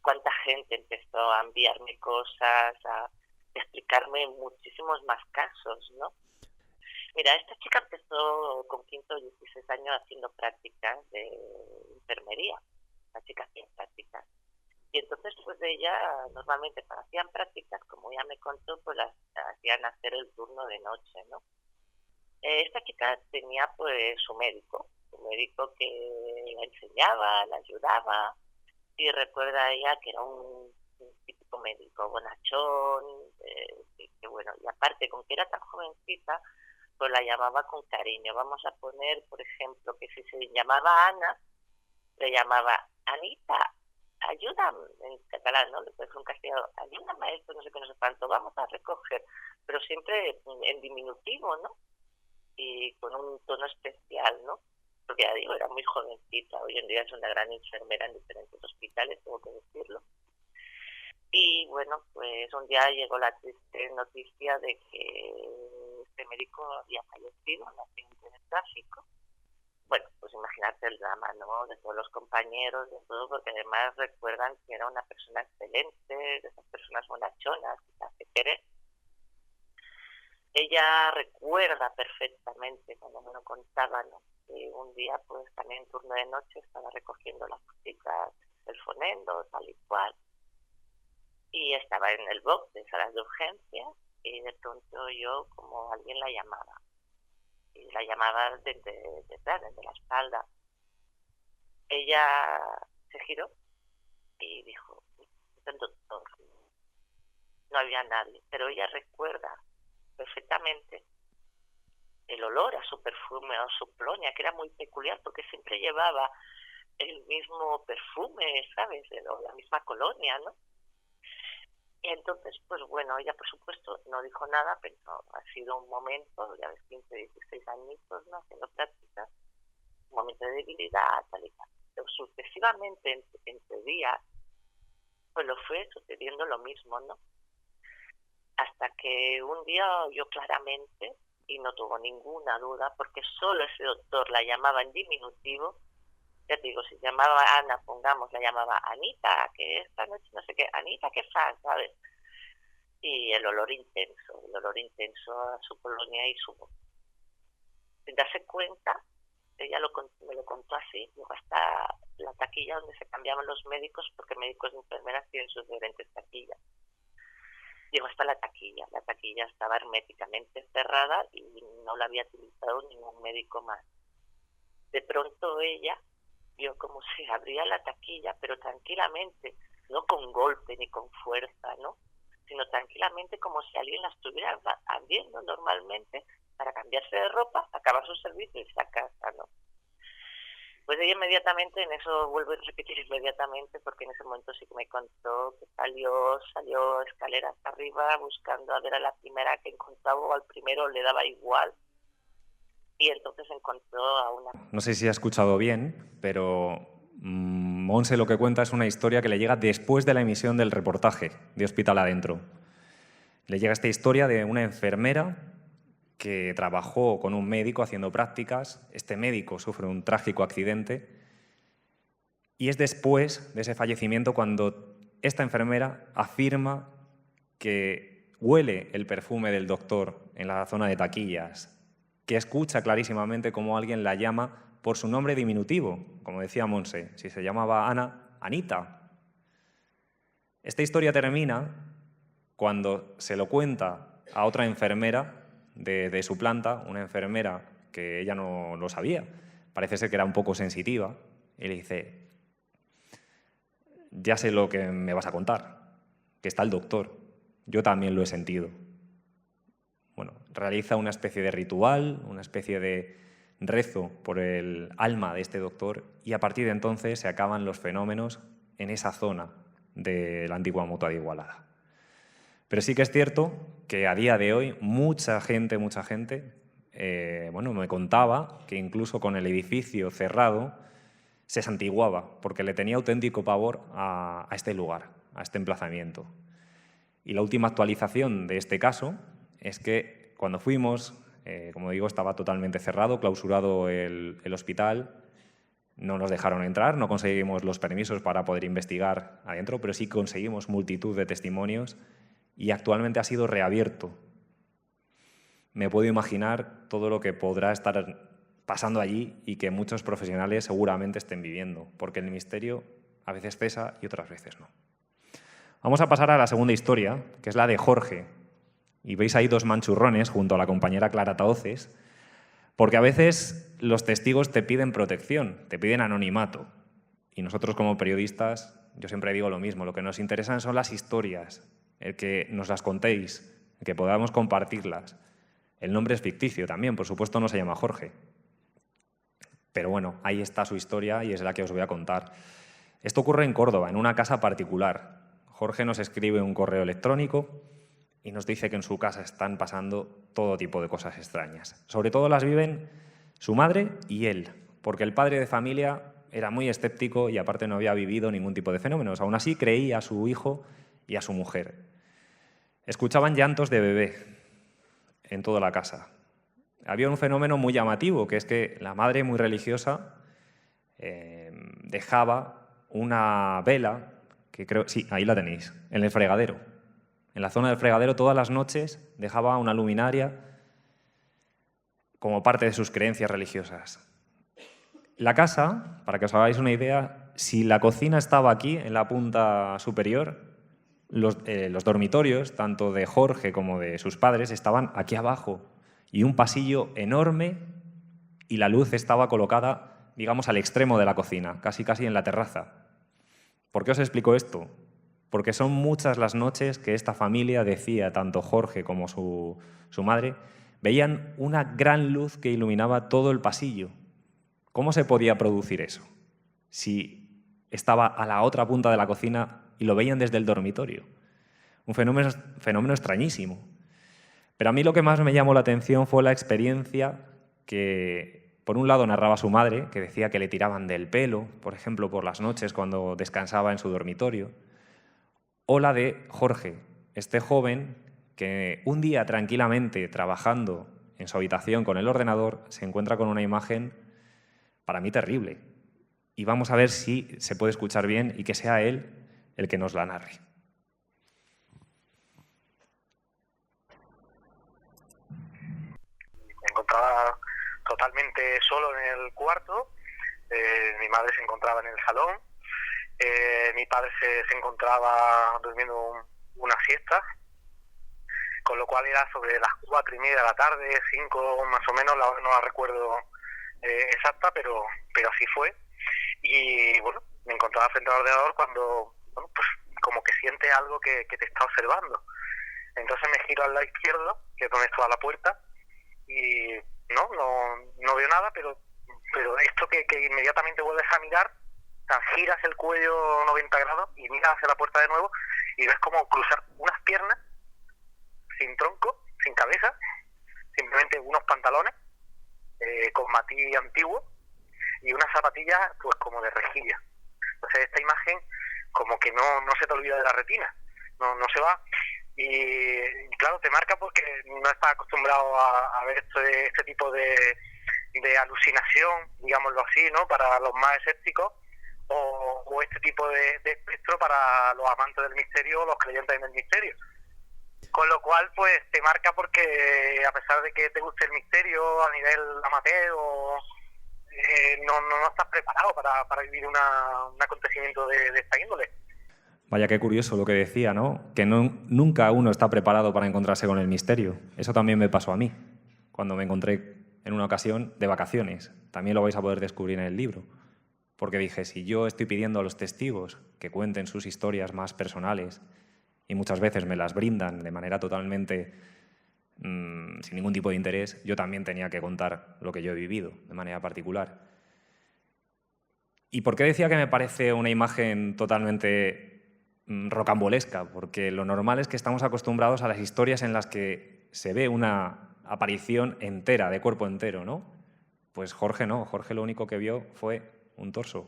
cuánta gente empezó a enviarme cosas, a explicarme muchísimos más casos, ¿no? Mira, esta chica empezó con 15 o 16 años haciendo prácticas de enfermería. La chica hacía prácticas. Y entonces, pues ella, normalmente cuando hacían prácticas, como ella me contó, pues las hacían hacer el turno de noche, ¿no? Esta chica tenía pues su médico que la enseñaba, la ayudaba, y recuerda ella que era un típico médico bonachón, que bueno, y aparte, con que era tan jovencita, pues la llamaba con cariño. Vamos a poner, por ejemplo, que si se llamaba Ana, le llamaba Anita, ayúdame, en catalán, ¿no? Le puede ser un castellano, ayúdame a esto, no sé qué, no sé cuánto, vamos a recoger, pero siempre en diminutivo, ¿no? Y con un tono especial, ¿no? Porque ya digo, era muy jovencita, hoy en día es una gran enfermera en diferentes hospitales, tengo que decirlo. Y bueno, pues un día llegó la triste noticia de que este médico había fallecido en un accidente de tráfico. Bueno, pues imagínate el drama, ¿no? De todos los compañeros, de todo, porque además recuerdan que era una persona excelente, de esas personas bonachonas que se hace querer. Ella recuerda perfectamente, cuando me lo contaba, ¿no? Que un día, pues también en turno de noche, estaba recogiendo las cositas, el fonendo, tal y cual, y estaba en el box de salas de urgencias, y de pronto yo, como alguien la llamaba, y la llamaba desde detrás, desde la espalda. Ella se giró y dijo, es el doctor. No había nadie, pero ella recuerda perfectamente el olor a su perfume o su colonia, que era muy peculiar porque siempre llevaba el mismo perfume, ¿sabes? O la misma colonia, ¿no? Y entonces, pues bueno, ella por supuesto no dijo nada, pero ha sido un momento, ya ves, 15, 16 añitos, ¿no? Haciendo prácticas, un momento de debilidad, tal y tal. Pero sucesivamente, entre días, pues lo fue sucediendo lo mismo, ¿no? Hasta que un día oyó claramente, y no tuvo ninguna duda, porque solo ese doctor la llamaba en diminutivo. Ya te digo, si llamaba Ana, pongamos, la llamaba Anita, que esta noche no sé qué, Anita, ¿qué pasa? ¿Sabes? Y el olor intenso a su colonia y su voz. Sin darse cuenta, ella me lo contó así, llegó hasta la taquilla donde se cambiaban los médicos, porque médicos y enfermeras tienen sus diferentes taquillas. Llegó hasta la taquilla estaba herméticamente cerrada y no la había utilizado ningún médico más. De pronto ella vio como se abría la taquilla, pero tranquilamente, no con golpe ni con fuerza, ¿no? Sino tranquilamente como si alguien la estuviera abriendo normalmente para cambiarse de ropa, acabar su servicio y irse a casa, ¿no? Pues ella inmediatamente, en eso vuelvo a repetir inmediatamente, porque en ese momento sí que me contó que salió escaleras arriba buscando a ver a la primera que encontraba, o al primero le daba igual, y entonces encontró a una... No sé si ha escuchado bien, pero Montse lo que cuenta es una historia que le llega después de la emisión del reportaje de Hospital Adentro. Le llega esta historia de una enfermera que trabajó con un médico haciendo prácticas. Este médico sufre un trágico accidente y es después de ese fallecimiento cuando esta enfermera afirma que huele el perfume del doctor en la zona de taquillas, que escucha clarísimamente cómo alguien la llama por su nombre diminutivo, como decía Montse, si se llamaba Ana, Anita. Esta historia termina cuando se lo cuenta a otra enfermera de su planta, una enfermera que ella no lo sabía, parece ser que era un poco sensitiva, y le dice, ya sé lo que me vas a contar, que está el doctor. Yo también lo he sentido. Bueno, realiza una especie de ritual, una especie de rezo por el alma de este doctor y a partir de entonces se acaban los fenómenos en esa zona de la antigua Mutua de Igualada. Pero sí que es cierto que a día de hoy mucha gente, me contaba que incluso con el edificio cerrado se santiguaba porque le tenía auténtico pavor a este lugar, a este emplazamiento. Y la última actualización de este caso es que cuando fuimos, como digo, estaba totalmente cerrado, clausurado el hospital, no nos dejaron entrar, no conseguimos los permisos para poder investigar adentro, pero sí conseguimos multitud de testimonios y actualmente ha sido reabierto. Me puedo imaginar todo lo que podrá estar pasando allí y que muchos profesionales seguramente estén viviendo, porque el misterio a veces cesa y otras veces no. Vamos a pasar a la segunda historia, que es la de Jorge. Y veis ahí dos manchurrones junto a la compañera Clara Tahoces, porque a veces los testigos te piden protección, te piden anonimato. Y nosotros como periodistas, yo siempre digo lo mismo, lo que nos interesan son las historias, el que nos las contéis, el que podamos compartirlas. El nombre es ficticio también, por supuesto no se llama Jorge. Pero bueno, ahí está su historia y es la que os voy a contar. Esto ocurre en Córdoba, en una casa particular. Jorge nos escribe un correo electrónico y nos dice que en su casa están pasando todo tipo de cosas extrañas. Sobre todo las viven su madre y él, porque el padre de familia era muy escéptico y aparte no había vivido ningún tipo de fenómenos. Aún así creía a su hijo y a su mujer. Escuchaban llantos de bebé en toda la casa. Había un fenómeno muy llamativo, que es que la madre, muy religiosa, dejaba una vela, que creo, sí, ahí la tenéis, en el fregadero. En la zona del fregadero todas las noches dejaba una luminaria como parte de sus creencias religiosas. La casa, para que os hagáis una idea, si la cocina estaba aquí, en la punta superior, los dormitorios, tanto de Jorge como de sus padres, estaban aquí abajo. Y un pasillo enorme y la luz estaba colocada, digamos, al extremo de la cocina, casi en la terraza. ¿Por qué os explico esto? Porque son muchas las noches que esta familia decía, tanto Jorge como su madre, veían una gran luz que iluminaba todo el pasillo. ¿Cómo se podía producir eso? Si estaba a la otra punta de la cocina y lo veían desde el dormitorio. Un fenómeno extrañísimo. Pero a mí lo que más me llamó la atención fue la experiencia que, por un lado, narraba su madre, que decía que le tiraban del pelo, por ejemplo, por las noches cuando descansaba en su dormitorio, o la de Jorge, este joven que un día tranquilamente trabajando en su habitación con el ordenador se encuentra con una imagen para mí terrible. Y vamos a ver si se puede escuchar bien y que sea él el que nos la narre. Me encontraba totalmente solo en el cuarto, mi madre se encontraba en el salón, mi padre se encontraba durmiendo una siesta, con lo cual era sobre las 4:30 de la tarde, 5 más o menos, la hora no la recuerdo exacta, pero así fue. Y bueno, me encontraba frente al ordenador cuando, bueno, pues como que sientes algo que te está observando. Entonces me giro al lado izquierdo, que es donde estaba la puerta, y no veo nada, pero esto que inmediatamente vuelves a mirar, o sea, giras el cuello 90 grados y miras hacia la puerta de nuevo y ves como cruzar unas piernas sin tronco, sin cabeza, simplemente unos pantalones con matiz antiguo y unas zapatillas pues como de rejilla. Entonces esta imagen como que no se te olvida de la retina, no se va. Y claro, te marca porque no estás acostumbrado a ver este tipo de alucinación, digámoslo así, ¿no? Para los más escépticos, o este tipo de espectro para los amantes del misterio o los creyentes en el misterio. Con lo cual, pues te marca porque a pesar de que te guste el misterio a nivel amateur, no estás preparado para vivir un acontecimiento de esta índole. Vaya, qué curioso lo que decía, ¿no? Que nunca uno está preparado para encontrarse con el misterio. Eso también me pasó a mí, cuando me encontré en una ocasión de vacaciones. También lo vais a poder descubrir en el libro. porque dije, si yo estoy pidiendo a los testigos que cuenten sus historias más personales y muchas veces me las brindan de manera totalmente sin ningún tipo de interés, yo también tenía que contar lo que yo he vivido de manera particular. ¿Y por qué decía que me parece una imagen totalmente rocambolesca? Porque lo normal es que estamos acostumbrados a las historias en las que se ve una aparición entera, de cuerpo entero, ¿no? Pues Jorge no, Jorge lo único que vio fue un torso,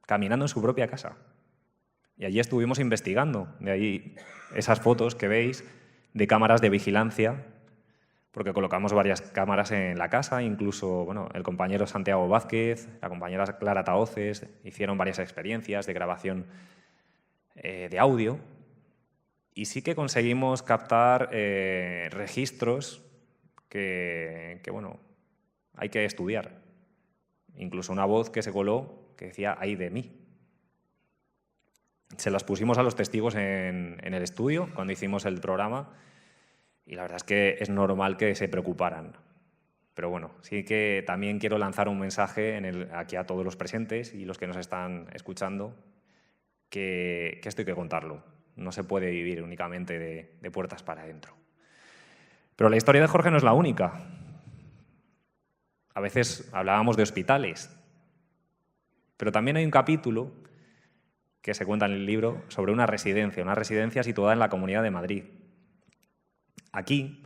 caminando en su propia casa. Y allí estuvimos investigando, de ahí esas fotos que veis de cámaras de vigilancia, porque colocamos varias cámaras en la casa, incluso bueno, el compañero Santiago Vázquez, la compañera Clara Tahoces, hicieron varias experiencias de grabación de audio, y sí que conseguimos captar registros que bueno, hay que estudiar. Incluso una voz que se coló que decía «ay de mí». Se las pusimos a los testigos en el estudio cuando hicimos el programa y la verdad es que es normal que se preocuparan. Pero bueno, sí que también quiero lanzar un mensaje aquí a todos los presentes y los que nos están escuchando, que esto hay que contarlo. No se puede vivir únicamente de puertas para adentro. Pero la historia de Jorge no es la única. A veces hablábamos de hospitales, pero también hay un capítulo que se cuenta en el libro sobre una residencia situada en la Comunidad de Madrid. Aquí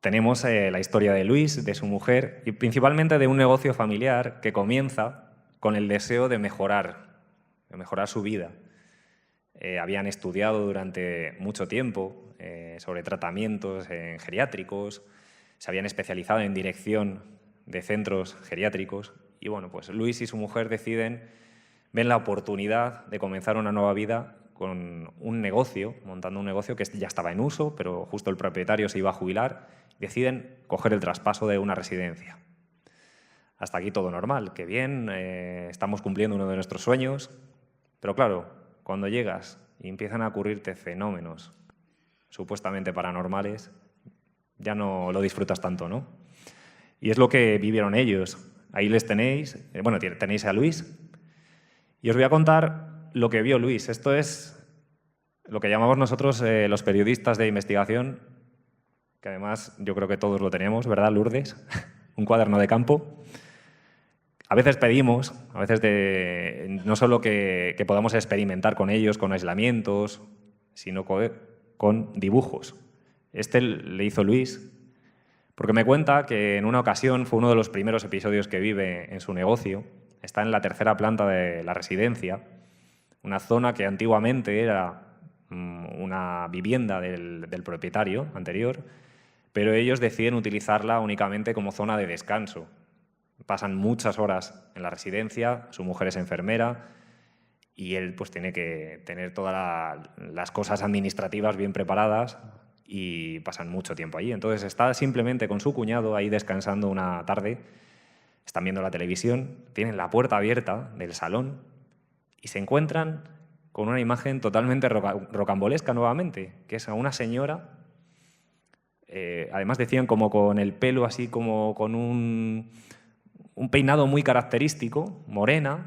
tenemos la historia de Luis, de su mujer y principalmente de un negocio familiar que comienza con el deseo de mejorar su vida. Habían estudiado durante mucho tiempo sobre tratamientos geriátricos, se habían especializado en dirección de centros geriátricos y bueno, pues Luis y su mujer ven la oportunidad de comenzar una nueva vida con un negocio, montando un negocio que ya estaba en uso, pero justo el propietario se iba a jubilar, y deciden coger el traspaso de una residencia. Hasta aquí todo normal, qué bien, estamos cumpliendo uno de nuestros sueños, pero claro, cuando llegas y empiezan a ocurrirte fenómenos supuestamente paranormales, ya no lo disfrutas tanto, ¿no? Y es lo que vivieron ellos. Ahí les tenéis, bueno, tenéis a Luis, y os voy a contar lo que vio Luis. Esto es lo que llamamos nosotros los periodistas de investigación, que además yo creo que todos lo tenemos, ¿verdad, Lourdes? Un cuaderno de campo. A veces pedimos, no solo que podamos experimentar con ellos, con aislamientos, sino con dibujos. Este le hizo Luis, porque me cuenta que en una ocasión fue uno de los primeros episodios que vive en su negocio. Está en la tercera planta de la residencia, una zona que antiguamente era una vivienda del propietario anterior, pero ellos deciden utilizarla únicamente como zona de descanso. Pasan muchas horas en la residencia, su mujer es enfermera y él pues tiene que tener todas las cosas administrativas bien preparadas y pasan mucho tiempo allí. Entonces está simplemente con su cuñado ahí descansando una tarde, están viendo la televisión, tienen la puerta abierta del salón y se encuentran con una imagen totalmente rocambolesca nuevamente, que es a una señora, además decían como con el pelo así como con un peinado muy característico, morena,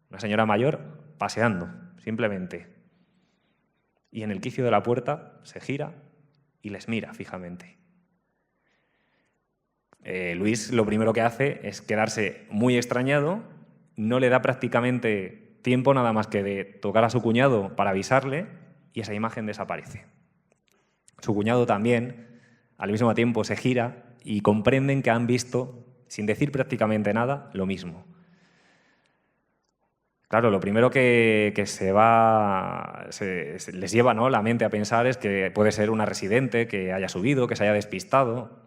una señora mayor, paseando, simplemente. Y en el quicio de la puerta se gira y les mira fijamente. Luis lo primero que hace es quedarse muy extrañado, no le da prácticamente tiempo nada más que de tocar a su cuñado para avisarle y esa imagen desaparece. Su cuñado también, al mismo tiempo, se gira y comprenden que han visto, sin decir prácticamente nada, lo mismo. Claro, lo primero que les lleva, ¿no?, la mente a pensar es que puede ser una residente que haya subido, que se haya despistado,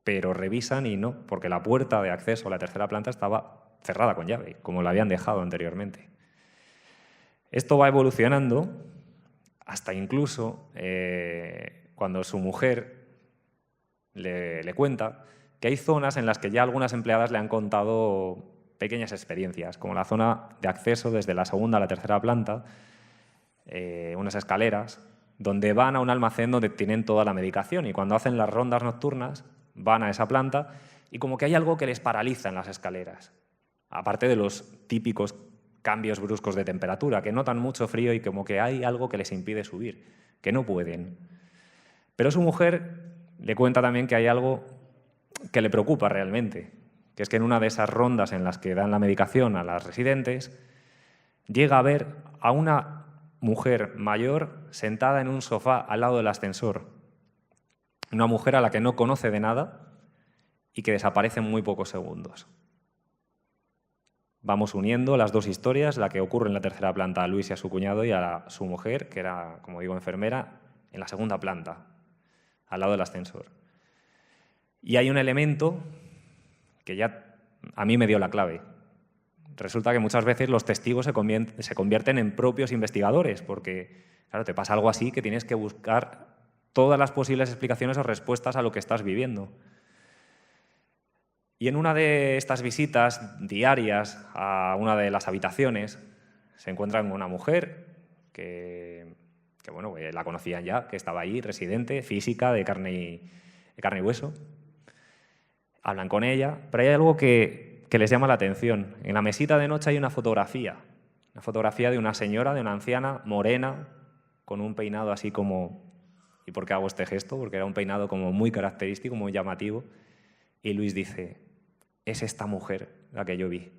pero revisan y no, porque la puerta de acceso a la tercera planta estaba cerrada con llave, como la habían dejado anteriormente. Esto va evolucionando hasta incluso cuando su mujer le cuenta que hay zonas en las que ya algunas empleadas le han contado pequeñas experiencias, como la zona de acceso desde la segunda a la tercera planta, unas escaleras, donde van a un almacén donde tienen toda la medicación y cuando hacen las rondas nocturnas van a esa planta y como que hay algo que les paraliza en las escaleras. aparte de los típicos cambios bruscos de temperatura, que notan mucho frío y como que hay algo que les impide subir, que no pueden. Pero su mujer le cuenta también que hay algo que le preocupa realmente, que es que en una de esas rondas en las que dan la medicación a las residentes, llega a ver a una mujer mayor sentada en un sofá al lado del ascensor. Una mujer a la que no conoce de nada y que desaparece en muy pocos segundos. Vamos uniendo las dos historias, la que ocurre en la tercera planta a Luis y a su cuñado y a su mujer, que era, como digo, enfermera, en la segunda planta, al lado del ascensor. Y hay un elemento que ya a mí me dio la clave. Resulta que muchas veces los testigos se convierten en propios investigadores, porque, claro, te pasa algo así que tienes que buscar todas las posibles explicaciones o respuestas a lo que estás viviendo. Y en una de estas visitas diarias a una de las habitaciones se encuentran con una mujer que la conocían ya, que estaba ahí, residente, física, de carne y hueso. Hablan con ella, pero hay algo que les llama la atención. En la mesita de noche hay una fotografía de una señora, de una anciana, morena, con un peinado así como... ¿Y por qué hago este gesto? Porque era un peinado como muy característico, muy llamativo. Y Luis dice, es esta mujer la que yo vi.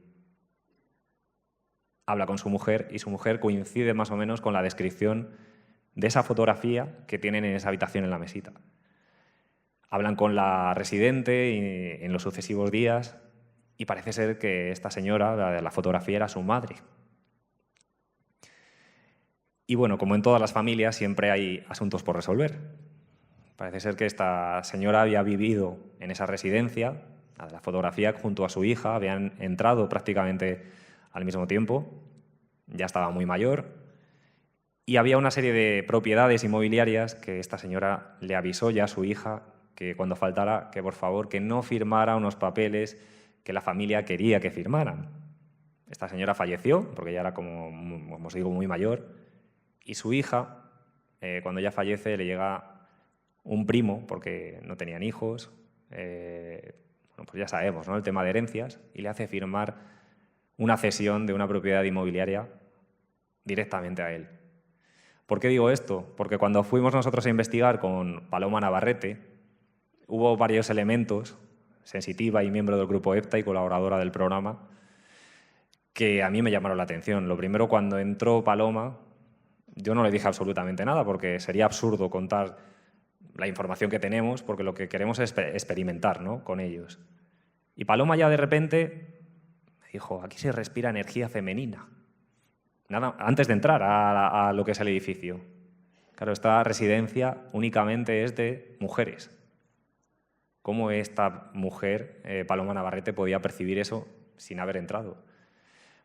Habla con su mujer y su mujer coincide más o menos con la descripción de esa fotografía que tienen en esa habitación en la mesita. Hablan con la residente en los sucesivos días y parece ser que esta señora, la de la fotografía, era su madre. Y bueno, como en todas las familias, siempre hay asuntos por resolver. Parece ser que esta señora había vivido en esa residencia, la de la fotografía, junto a su hija, habían entrado prácticamente al mismo tiempo, ya estaba muy mayor, y había una serie de propiedades inmobiliarias que esta señora le avisó ya a su hija que cuando faltara, que por favor, que no firmara unos papeles que la familia quería que firmaran. Esta señora falleció, porque ya era, como os digo, muy mayor, y su hija, cuando ella fallece, le llega un primo, porque no tenían hijos, pues ya sabemos, ¿no?, el tema de herencias, y le hace firmar una cesión de una propiedad inmobiliaria directamente a él. ¿Por qué digo esto? Porque cuando fuimos nosotros a investigar con Paloma Navarrete, hubo varios elementos, sensitiva y miembro del grupo EPTA y colaboradora del programa, que a mí me llamaron la atención. Lo primero, cuando entró Paloma, yo no le dije absolutamente nada, porque sería absurdo contar la información que tenemos, porque lo que queremos es experimentar, ¿no?, con ellos. Y Paloma ya de repente me dijo, aquí se respira energía femenina. Nada, antes de entrar a lo que es el edificio. Claro, esta residencia únicamente es de mujeres. ¿Cómo esta mujer, Paloma Navarrete, podía percibir eso sin haber entrado?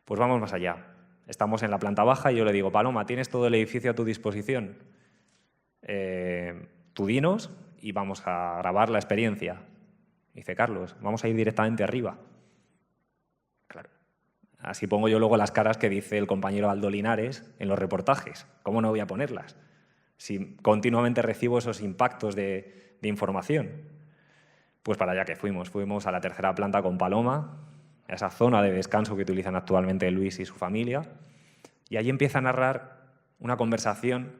Pues vamos más allá. Estamos en la planta baja y yo le digo, Paloma, ¿tienes todo el edificio a tu disposición? Tú dinos y vamos a grabar la experiencia. Dice, Carlos, vamos a ir directamente arriba. Claro. Así pongo yo luego las caras que dice el compañero Aldo Linares en los reportajes. ¿Cómo no voy a ponerlas? Si continuamente recibo esos impactos de información. Pues para allá que fuimos a la tercera planta con Paloma, a esa zona de descanso que utilizan actualmente Luis y su familia, y allí empieza a narrar una conversación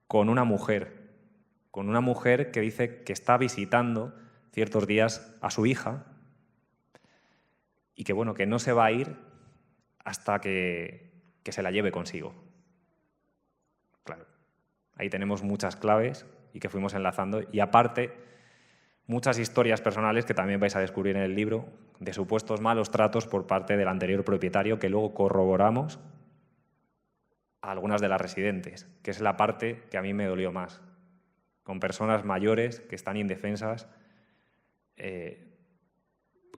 con una mujer que dice que está visitando ciertos días a su hija y que, bueno, que no se va a ir hasta que se la lleve consigo. Claro, ahí tenemos muchas claves y que fuimos enlazando, y aparte muchas historias personales que también vais a descubrir en el libro de supuestos malos tratos por parte del anterior propietario, que luego corroboramos a algunas de las residentes, que es la parte que a mí me dolió más, con personas mayores que están indefensas,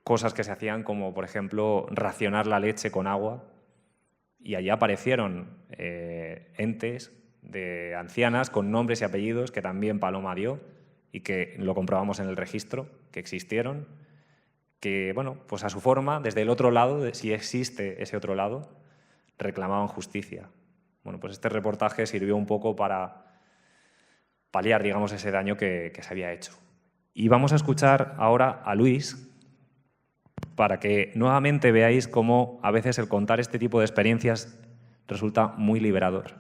cosas que se hacían como, por ejemplo, racionar la leche con agua, y allí aparecieron entes de ancianas con nombres y apellidos que también Paloma dio y que lo comprobamos en el registro, que existieron, que, bueno, pues a su forma, desde el otro lado, si existe ese otro lado, reclamaban justicia. Bueno, pues este reportaje sirvió un poco para paliar, digamos, ese daño que se había hecho. Y vamos a escuchar ahora a Luis, para que nuevamente veáis cómo a veces el contar este tipo de experiencias resulta muy liberador.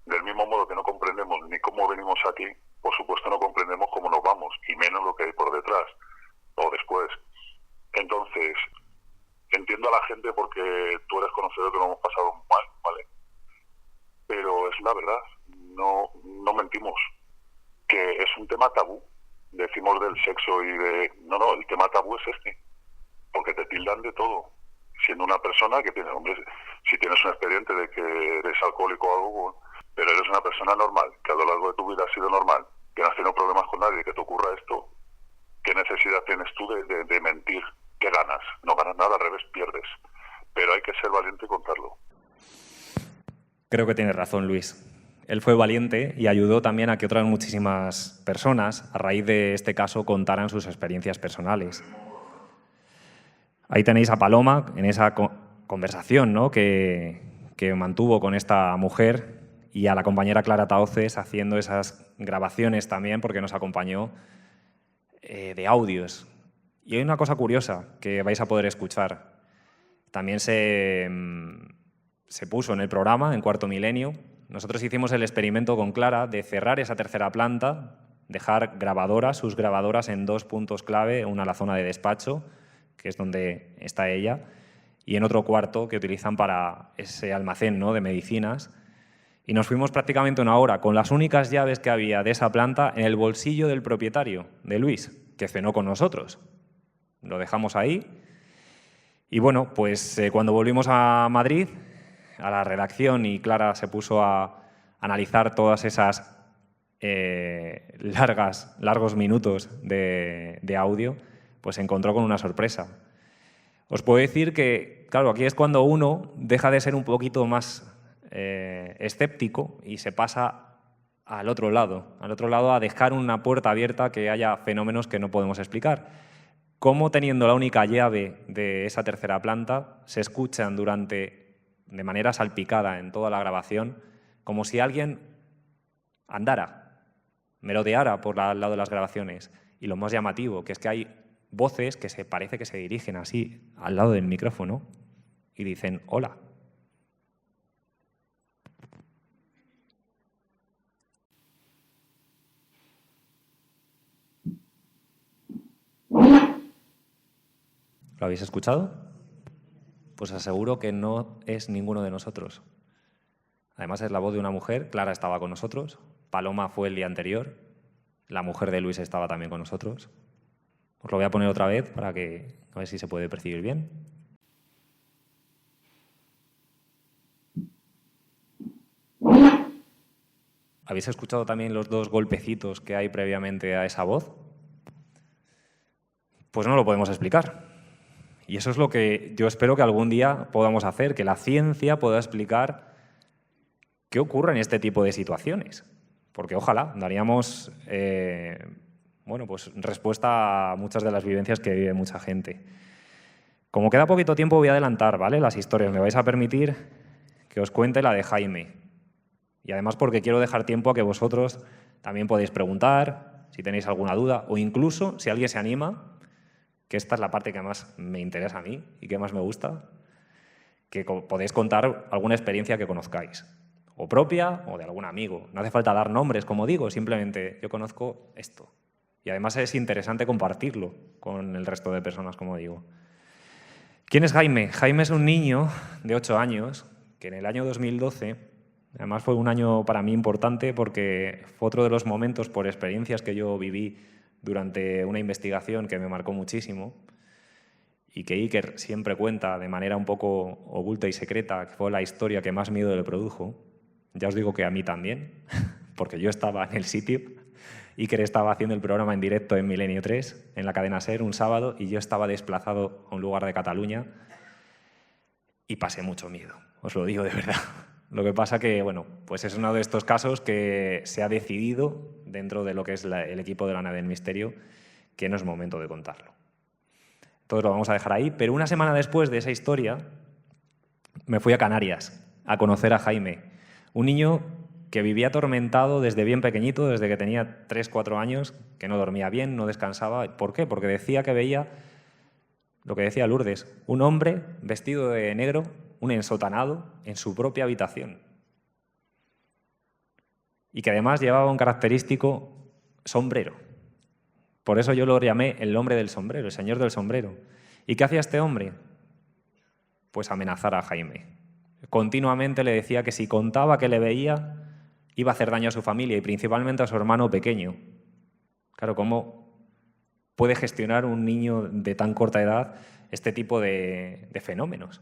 Del mismo modo que no comprendemos ni cómo venimos aquí, por supuesto no comprendemos cómo nos vamos, y menos lo que hay por detrás o después. Entonces, entiendo a la gente porque tú eres conocedor que lo hemos pasado mal, ¿vale? Pero es la verdad, no mentimos, que es un tema tabú. Decimos del sexo y de... No, el tema tabú es este, porque te tildan de todo. Siendo una persona que tiene, hombre, si tienes un expediente de que eres alcohólico o algo, pero eres una persona normal, que a lo largo de tu vida ha sido normal, que no has tenido problemas con nadie, que te ocurra esto, ¿qué necesidad tienes tú de mentir? ¿Qué ganas? No ganas nada, al revés, pierdes. Pero hay que ser valiente y contarlo. Creo que tienes razón, Luis. Él fue valiente y ayudó también a que otras muchísimas personas, a raíz de este caso, contaran sus experiencias personales. Ahí tenéis a Paloma en esa conversación, ¿no?, que mantuvo con esta mujer, y a la compañera Clara Taoces haciendo esas grabaciones también, porque nos acompañó de audios. Y hay una cosa curiosa que vais a poder escuchar. También se puso en el programa, en Cuarto Milenio. Nosotros hicimos el experimento con Clara de cerrar esa tercera planta, dejar sus grabadoras en 2 puntos clave, una en la zona de despacho, que es donde está ella, y en otro cuarto que utilizan para ese almacén, ¿no?, de medicinas. Y nos fuimos prácticamente 1 hora con las únicas llaves que había de esa planta en el bolsillo del propietario, de Luis, que cenó con nosotros. Lo dejamos ahí. Y bueno, pues cuando volvimos a Madrid, a la redacción, y Clara se puso a analizar todas esas largos minutos de audio, pues se encontró con una sorpresa. Os puedo decir que, claro, aquí es cuando uno deja de ser un poquito más escéptico y se pasa al otro lado a dejar una puerta abierta, que haya fenómenos que no podemos explicar. Cómo, teniendo la única llave de esa tercera planta, se escuchan de manera salpicada en toda la grabación, como si alguien merodeara por al lado de las grabaciones. Y lo más llamativo, que es que hay voces que parece que se dirigen así al lado del micrófono y dicen hola. ¿Lo habéis escuchado? Pues aseguro que no es ninguno de nosotros. Además es la voz de una mujer. Clara estaba con nosotros, Paloma fue el día anterior, la mujer de Luis estaba también con nosotros. Os lo voy a poner otra vez para que a ver si se puede percibir bien. ¿Habéis escuchado también los 2 golpecitos que hay previamente a esa voz? Pues no lo podemos explicar. Y eso es lo que yo espero que algún día podamos hacer, que la ciencia pueda explicar qué ocurre en este tipo de situaciones. Porque ojalá daríamos pues respuesta a muchas de las vivencias que vive mucha gente. Como queda poquito tiempo, voy a adelantar, ¿vale?, las historias. Me vais a permitir que os cuente la de Jaime. Y además porque quiero dejar tiempo a que vosotros también podéis preguntar, si tenéis alguna duda, o incluso, si alguien se anima, que esta es la parte que más me interesa a mí y que más me gusta, que podéis contar alguna experiencia que conozcáis, o propia o de algún amigo. No hace falta dar nombres, como digo, simplemente yo conozco esto. Y además es interesante compartirlo con el resto de personas, como digo. ¿Quién es Jaime? Jaime es un niño de 8 años que en el año 2012, además fue un año para mí importante porque fue otro de los momentos, por experiencias que yo viví durante una investigación que me marcó muchísimo y que Iker siempre cuenta de manera un poco oculta y secreta, que fue la historia que más miedo le produjo. Ya os digo que a mí también, porque yo estaba en el sitio. Iker estaba haciendo el programa en directo en Milenio 3, en la cadena SER, un sábado, y yo estaba desplazado a un lugar de Cataluña y pasé mucho miedo, os lo digo de verdad. Lo que pasa que, bueno, pues es uno de estos casos que se ha decidido dentro de lo que es el equipo de la nave del misterio que no es momento de contarlo. Entonces lo vamos a dejar ahí, pero una semana después de esa historia me fui a Canarias a conocer a Jaime, un niño que vivía atormentado desde bien pequeñito, desde que tenía 3, 4 años, que no dormía bien, no descansaba. ¿Por qué? Porque decía que veía lo que decía Lourdes, un hombre vestido de negro, un ensotanado, en su propia habitación. Y que además llevaba un característico sombrero. Por eso yo lo llamé el hombre del sombrero, el señor del sombrero. ¿Y qué hacía este hombre? Pues amenazar a Jaime. Continuamente le decía que si contaba que le veía, iba a hacer daño a su familia y principalmente a su hermano pequeño. Claro, ¿cómo puede gestionar un niño de tan corta edad este tipo de fenómenos?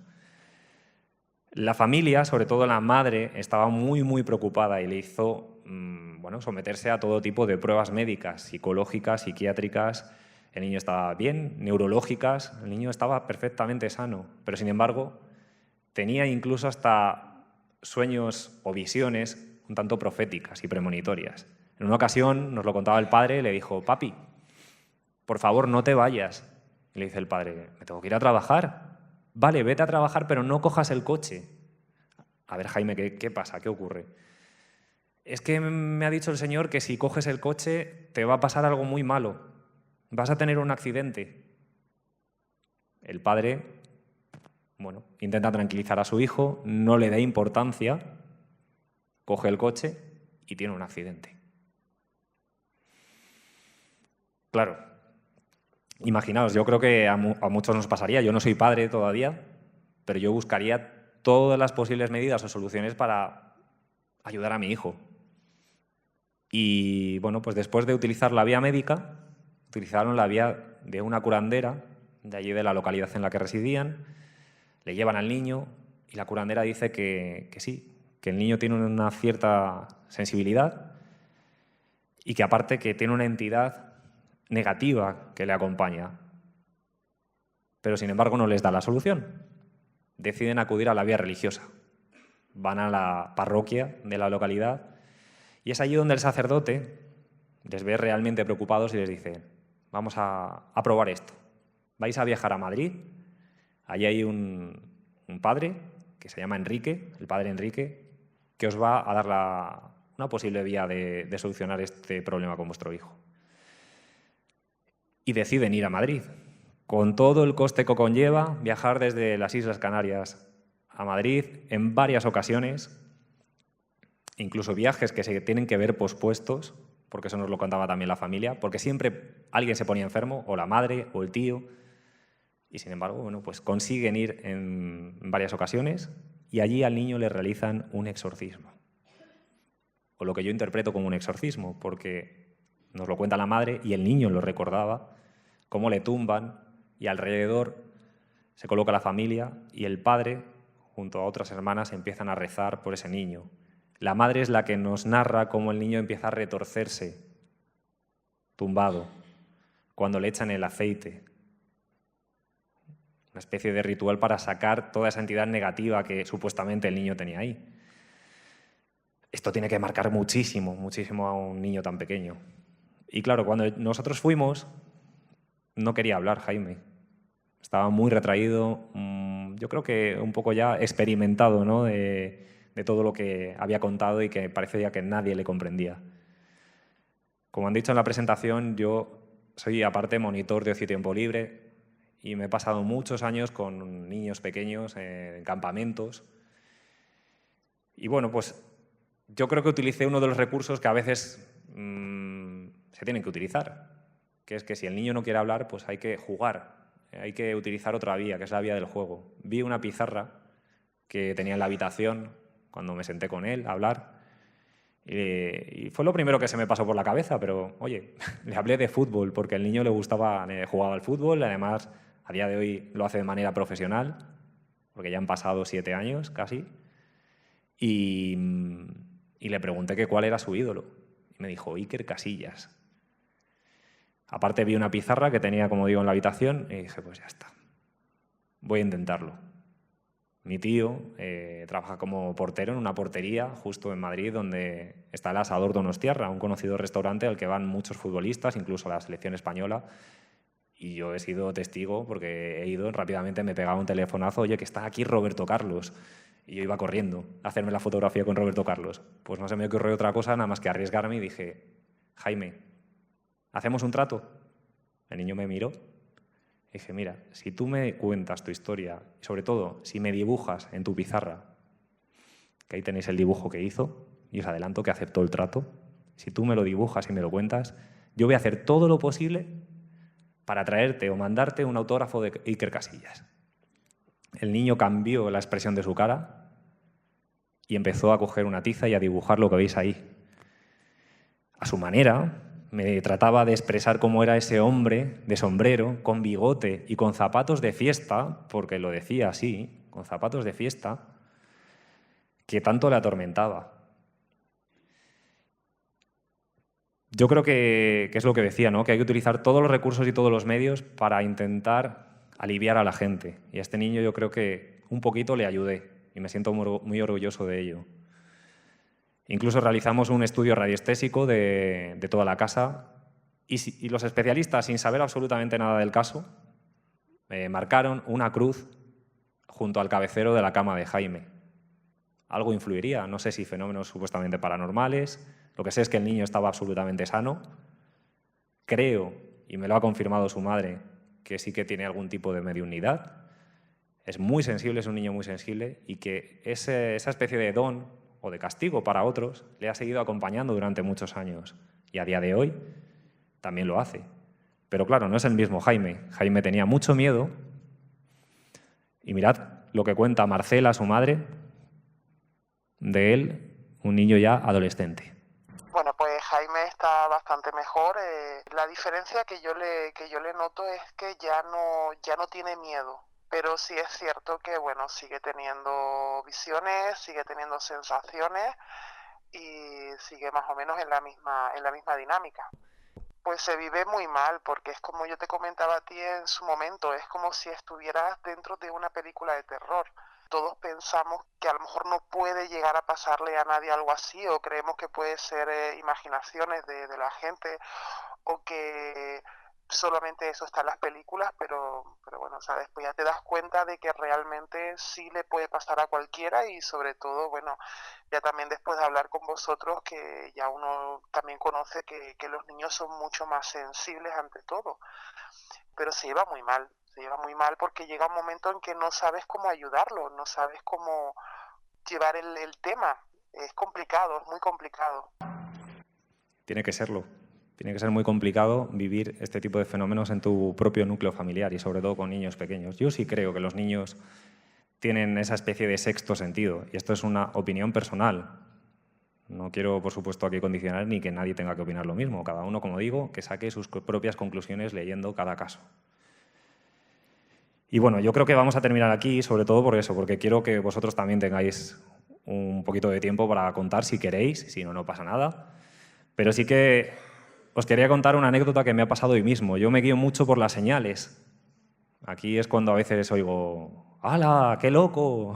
La familia, sobre todo la madre, estaba muy, muy preocupada y le hizo someterse a todo tipo de pruebas médicas, psicológicas, psiquiátricas. El niño estaba bien, neurológicas, el niño estaba perfectamente sano, pero sin embargo tenía incluso hasta sueños o visiones un tanto proféticas y premonitorias. En una ocasión, nos lo contaba el padre, le dijo: papi, por favor, no te vayas. Y le dice el padre: me tengo que ir a trabajar. Vale, vete a trabajar, pero no cojas el coche. A ver, Jaime, ¿qué pasa? ¿Qué ocurre? Es que me ha dicho el Señor que si coges el coche te va a pasar algo muy malo. Vas a tener un accidente. El padre, intenta tranquilizar a su hijo, no le da importancia, coge el coche y tiene un accidente. Claro, imaginaos, yo creo que a muchos nos pasaría. Yo no soy padre todavía, pero yo buscaría todas las posibles medidas o soluciones para ayudar a mi hijo. Y pues después de utilizar la vía médica, utilizaron la vía de una curandera de allí de la localidad en la que residían, le llevan al niño y la curandera dice que sí, que el niño tiene una cierta sensibilidad y que aparte que tiene una entidad negativa que le acompaña. Pero sin embargo no les da la solución. Deciden acudir a la vía religiosa. Van a la parroquia de la localidad y es allí donde el sacerdote les ve realmente preocupados y les dice: vamos a probar esto. Vais a viajar a Madrid, allí hay un padre que se llama Enrique, el padre Enrique, que os va a dar una posible vía de solucionar este problema con vuestro hijo. Y deciden ir a Madrid, con todo el coste que conlleva viajar desde las Islas Canarias a Madrid en varias ocasiones, incluso viajes que se tienen que ver pospuestos, porque eso nos lo contaba también la familia, porque siempre alguien se ponía enfermo, o la madre, o el tío, y sin embargo, pues consiguen ir en varias ocasiones y allí al niño le realizan un exorcismo. O lo que yo interpreto como un exorcismo, porque nos lo cuenta la madre y el niño lo recordaba, cómo le tumban y alrededor se coloca la familia y el padre, junto a otras hermanas, empiezan a rezar por ese niño. La madre es la que nos narra cómo el niño empieza a retorcerse, tumbado, cuando le echan el aceite. Una especie de ritual para sacar toda esa entidad negativa que supuestamente el niño tenía ahí. Esto tiene que marcar muchísimo, muchísimo a un niño tan pequeño. Y claro, cuando nosotros fuimos, no quería hablar Jaime. Estaba muy retraído, yo creo que un poco ya experimentado, ¿no?, de todo lo que había contado y que parecía que nadie le comprendía. Como han dicho en la presentación, yo soy aparte monitor de ocio y tiempo libre y me he pasado muchos años con niños pequeños en campamentos. Y pues yo creo que utilicé uno de los recursos que a veces se tienen que utilizar, que es que si el niño no quiere hablar, pues hay que jugar, hay que utilizar otra vía, que es la vía del juego. Vi una pizarra que tenía en la habitación cuando me senté con él a hablar y fue lo primero que se me pasó por la cabeza, pero oye, le hablé de fútbol porque al niño le gustaba, jugaba al fútbol, además a día de hoy lo hace de manera profesional, porque ya han pasado 7 años casi, y le pregunté que cuál era su ídolo y me dijo Iker Casillas. Aparte vi una pizarra que tenía, como digo, en la habitación y dije, pues ya está, voy a intentarlo. Mi tío trabaja como portero en una portería justo en Madrid, donde está el Asador Donostiarra, un conocido restaurante al que van muchos futbolistas, incluso la selección española. Y yo he sido testigo porque he ido rápidamente, me pegaba un telefonazo, oye, que está aquí Roberto Carlos. Y yo iba corriendo a hacerme la fotografía con Roberto Carlos. Pues no se me ocurrió otra cosa nada más que arriesgarme y dije, Jaime, ¿hacemos un trato? El niño me miró y dije, mira, si tú me cuentas tu historia y sobre todo si me dibujas en tu pizarra, que ahí tenéis el dibujo que hizo y os adelanto que aceptó el trato, si tú me lo dibujas y me lo cuentas, yo voy a hacer todo lo posible para traerte o mandarte un autógrafo de Iker Casillas. El niño cambió la expresión de su cara y empezó a coger una tiza y a dibujar lo que veis ahí. A su manera, me trataba de expresar cómo era ese hombre de sombrero, con bigote y con zapatos de fiesta, porque lo decía así, con zapatos de fiesta, que tanto le atormentaba. Yo creo que es lo que decía, ¿no? Que hay que utilizar todos los recursos y todos los medios para intentar aliviar a la gente. Y a este niño yo creo que un poquito le ayudé y me siento muy orgulloso de ello. Incluso realizamos un estudio radiestésico de toda la casa y los especialistas, sin saber absolutamente nada del caso, marcaron una cruz junto al cabecero de la cama de Jaime. Algo influiría, no sé si fenómenos supuestamente paranormales. Lo que sé es que el niño estaba absolutamente sano. Creo, y me lo ha confirmado su madre, que sí que tiene algún tipo de mediunidad. Es muy sensible, es un niño muy sensible y que esa especie de don o de castigo para otros le ha seguido acompañando durante muchos años y a día de hoy también lo hace. Pero claro, no es el mismo Jaime. Jaime tenía mucho miedo y mirad lo que cuenta Marcela, su madre, de él, un niño ya adolescente. Bueno, pues Jaime está bastante mejor. La diferencia que yo le noto es que ya no tiene miedo. Pero sí es cierto que, bueno, sigue teniendo visiones, sigue teniendo sensaciones y sigue más o menos en la misma dinámica. Pues se vive muy mal, porque es como yo te comentaba a ti en su momento, es como si estuvieras dentro de una película de terror. Todos pensamos que a lo mejor no puede llegar a pasarle a nadie algo así, o creemos que puede ser imaginaciones de la gente, o que solamente eso está en las películas, pero bueno, o sea, después ya te das cuenta de que realmente sí le puede pasar a cualquiera y sobre todo, bueno, ya también después de hablar con vosotros, que ya uno también conoce que los niños son mucho más sensibles ante todo, pero se lleva muy mal porque llega un momento en que no sabes cómo ayudarlo, no sabes cómo llevar el tema, es complicado, es muy complicado. Tiene que serlo. Tiene que ser muy complicado vivir este tipo de fenómenos en tu propio núcleo familiar y sobre todo con niños pequeños. Yo sí creo que los niños tienen esa especie de sexto sentido y esto es una opinión personal. No quiero, por supuesto, aquí condicionar ni que nadie tenga que opinar lo mismo. Cada uno, como digo, que saque sus propias conclusiones leyendo cada caso. Y bueno, yo creo que vamos a terminar aquí, sobre todo por eso, porque quiero que vosotros también tengáis un poquito de tiempo para contar si queréis, si no, no pasa nada. Pero sí que os quería contar una anécdota que me ha pasado hoy mismo. Yo me guío mucho por las señales. Aquí es cuando a veces oigo, ¡hala, qué loco!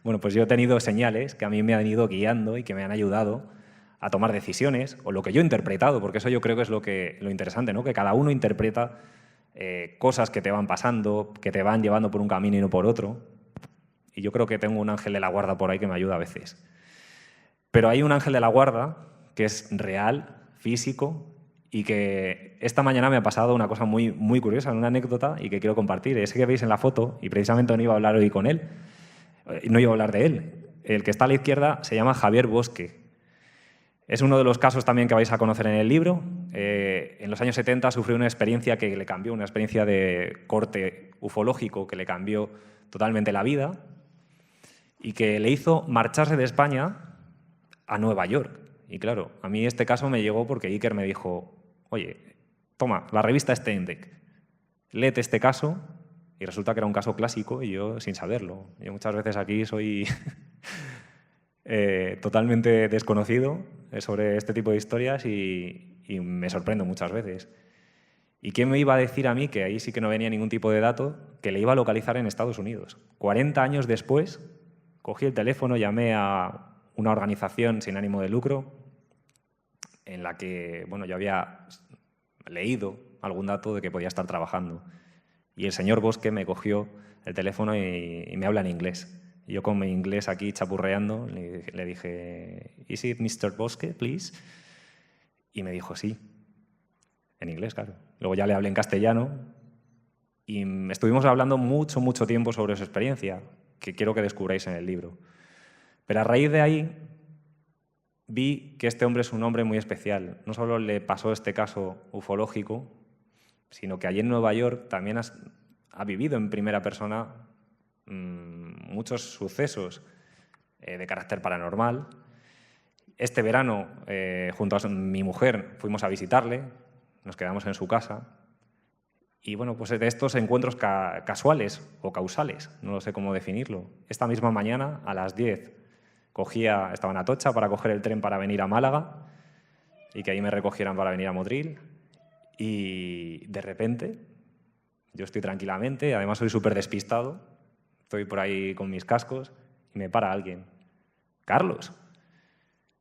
Bueno, pues yo he tenido señales que a mí me han ido guiando y que me han ayudado a tomar decisiones, o lo que yo he interpretado, porque eso yo creo que es lo interesante, ¿no? Que cada uno interpreta cosas que te van pasando, que te van llevando por un camino y no por otro. Y yo creo que tengo un ángel de la guarda por ahí que me ayuda a veces. Pero hay un ángel de la guarda que es real, físico, y que esta mañana me ha pasado una cosa muy, muy curiosa, una anécdota, y que quiero compartir. Ese que veis en la foto, y precisamente no iba a hablar hoy con él, no iba a hablar de él. El que está a la izquierda se llama Javier Bosque. Es uno de los casos también que vais a conocer en el libro. En los años 70 sufrió una experiencia que le cambió, una experiencia de corte ufológico que le cambió totalmente la vida y que le hizo marcharse de España a Nueva York. Y claro, a mí este caso me llegó porque Iker me dijo, oye, toma, la revista Steindec, léete este caso, y resulta que era un caso clásico y yo sin saberlo. Yo muchas veces aquí soy totalmente desconocido sobre este tipo de historias y me sorprendo muchas veces. ¿Y quién me iba a decir a mí, que ahí sí que no venía ningún tipo de dato, que le iba a localizar en Estados Unidos? 40 años después, cogí el teléfono, llamé a una organización sin ánimo de lucro en la que, bueno, yo había leído algún dato de que podía estar trabajando. Y el señor Bosque me cogió el teléfono y me habla en inglés. Y yo con mi inglés aquí chapurreando le dije, ¿Is it Mr. Bosque, please? Y me dijo, sí. En inglés, claro. Luego ya le hablé en castellano y estuvimos hablando mucho tiempo sobre su experiencia, que quiero que descubráis en el libro. Pero a raíz de ahí vi que este hombre es un hombre muy especial. No solo le pasó este caso ufológico, sino que allí en Nueva York también ha vivido en primera persona muchos sucesos de carácter paranormal. Este verano, junto a mi mujer, fuimos a visitarle, nos quedamos en su casa y bueno, pues de estos encuentros casuales o causales, no lo sé cómo definirlo. Esta misma mañana, a las 10, estaba en Atocha para coger el tren para venir a Málaga y que ahí me recogieran para venir a Motril y de repente, yo estoy tranquilamente, además soy súper despistado, estoy por ahí con mis cascos y me para alguien. ¡Carlos!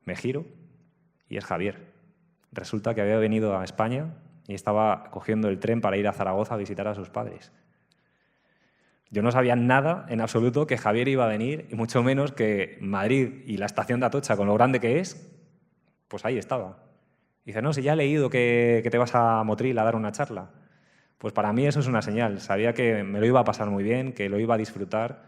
Me giro y es Javier. Resulta que había venido a España y estaba cogiendo el tren para ir a Zaragoza a visitar a sus padres. Yo no sabía nada, en absoluto, que Javier iba a venir, y mucho menos que Madrid y la estación de Atocha, con lo grande que es, pues ahí estaba. Dice, no, si ya he leído que te vas a Motril a dar una charla. Pues para mí eso es una señal. Sabía que me lo iba a pasar muy bien, que lo iba a disfrutar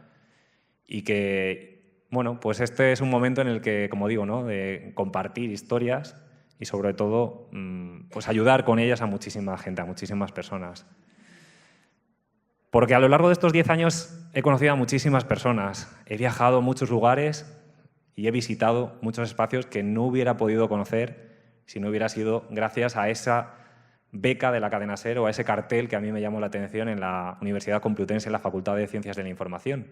y que, bueno, pues este es un momento en el que, como digo, ¿no?, de compartir historias y sobre todo pues ayudar con ellas a muchísima gente, a muchísimas personas. Porque a lo largo de estos 10 años he conocido a muchísimas personas, he viajado a muchos lugares y he visitado muchos espacios que no hubiera podido conocer si no hubiera sido gracias a esa beca de la cadena SER o a ese cartel que a mí me llamó la atención en la Universidad Complutense, en la Facultad de Ciencias de la Información.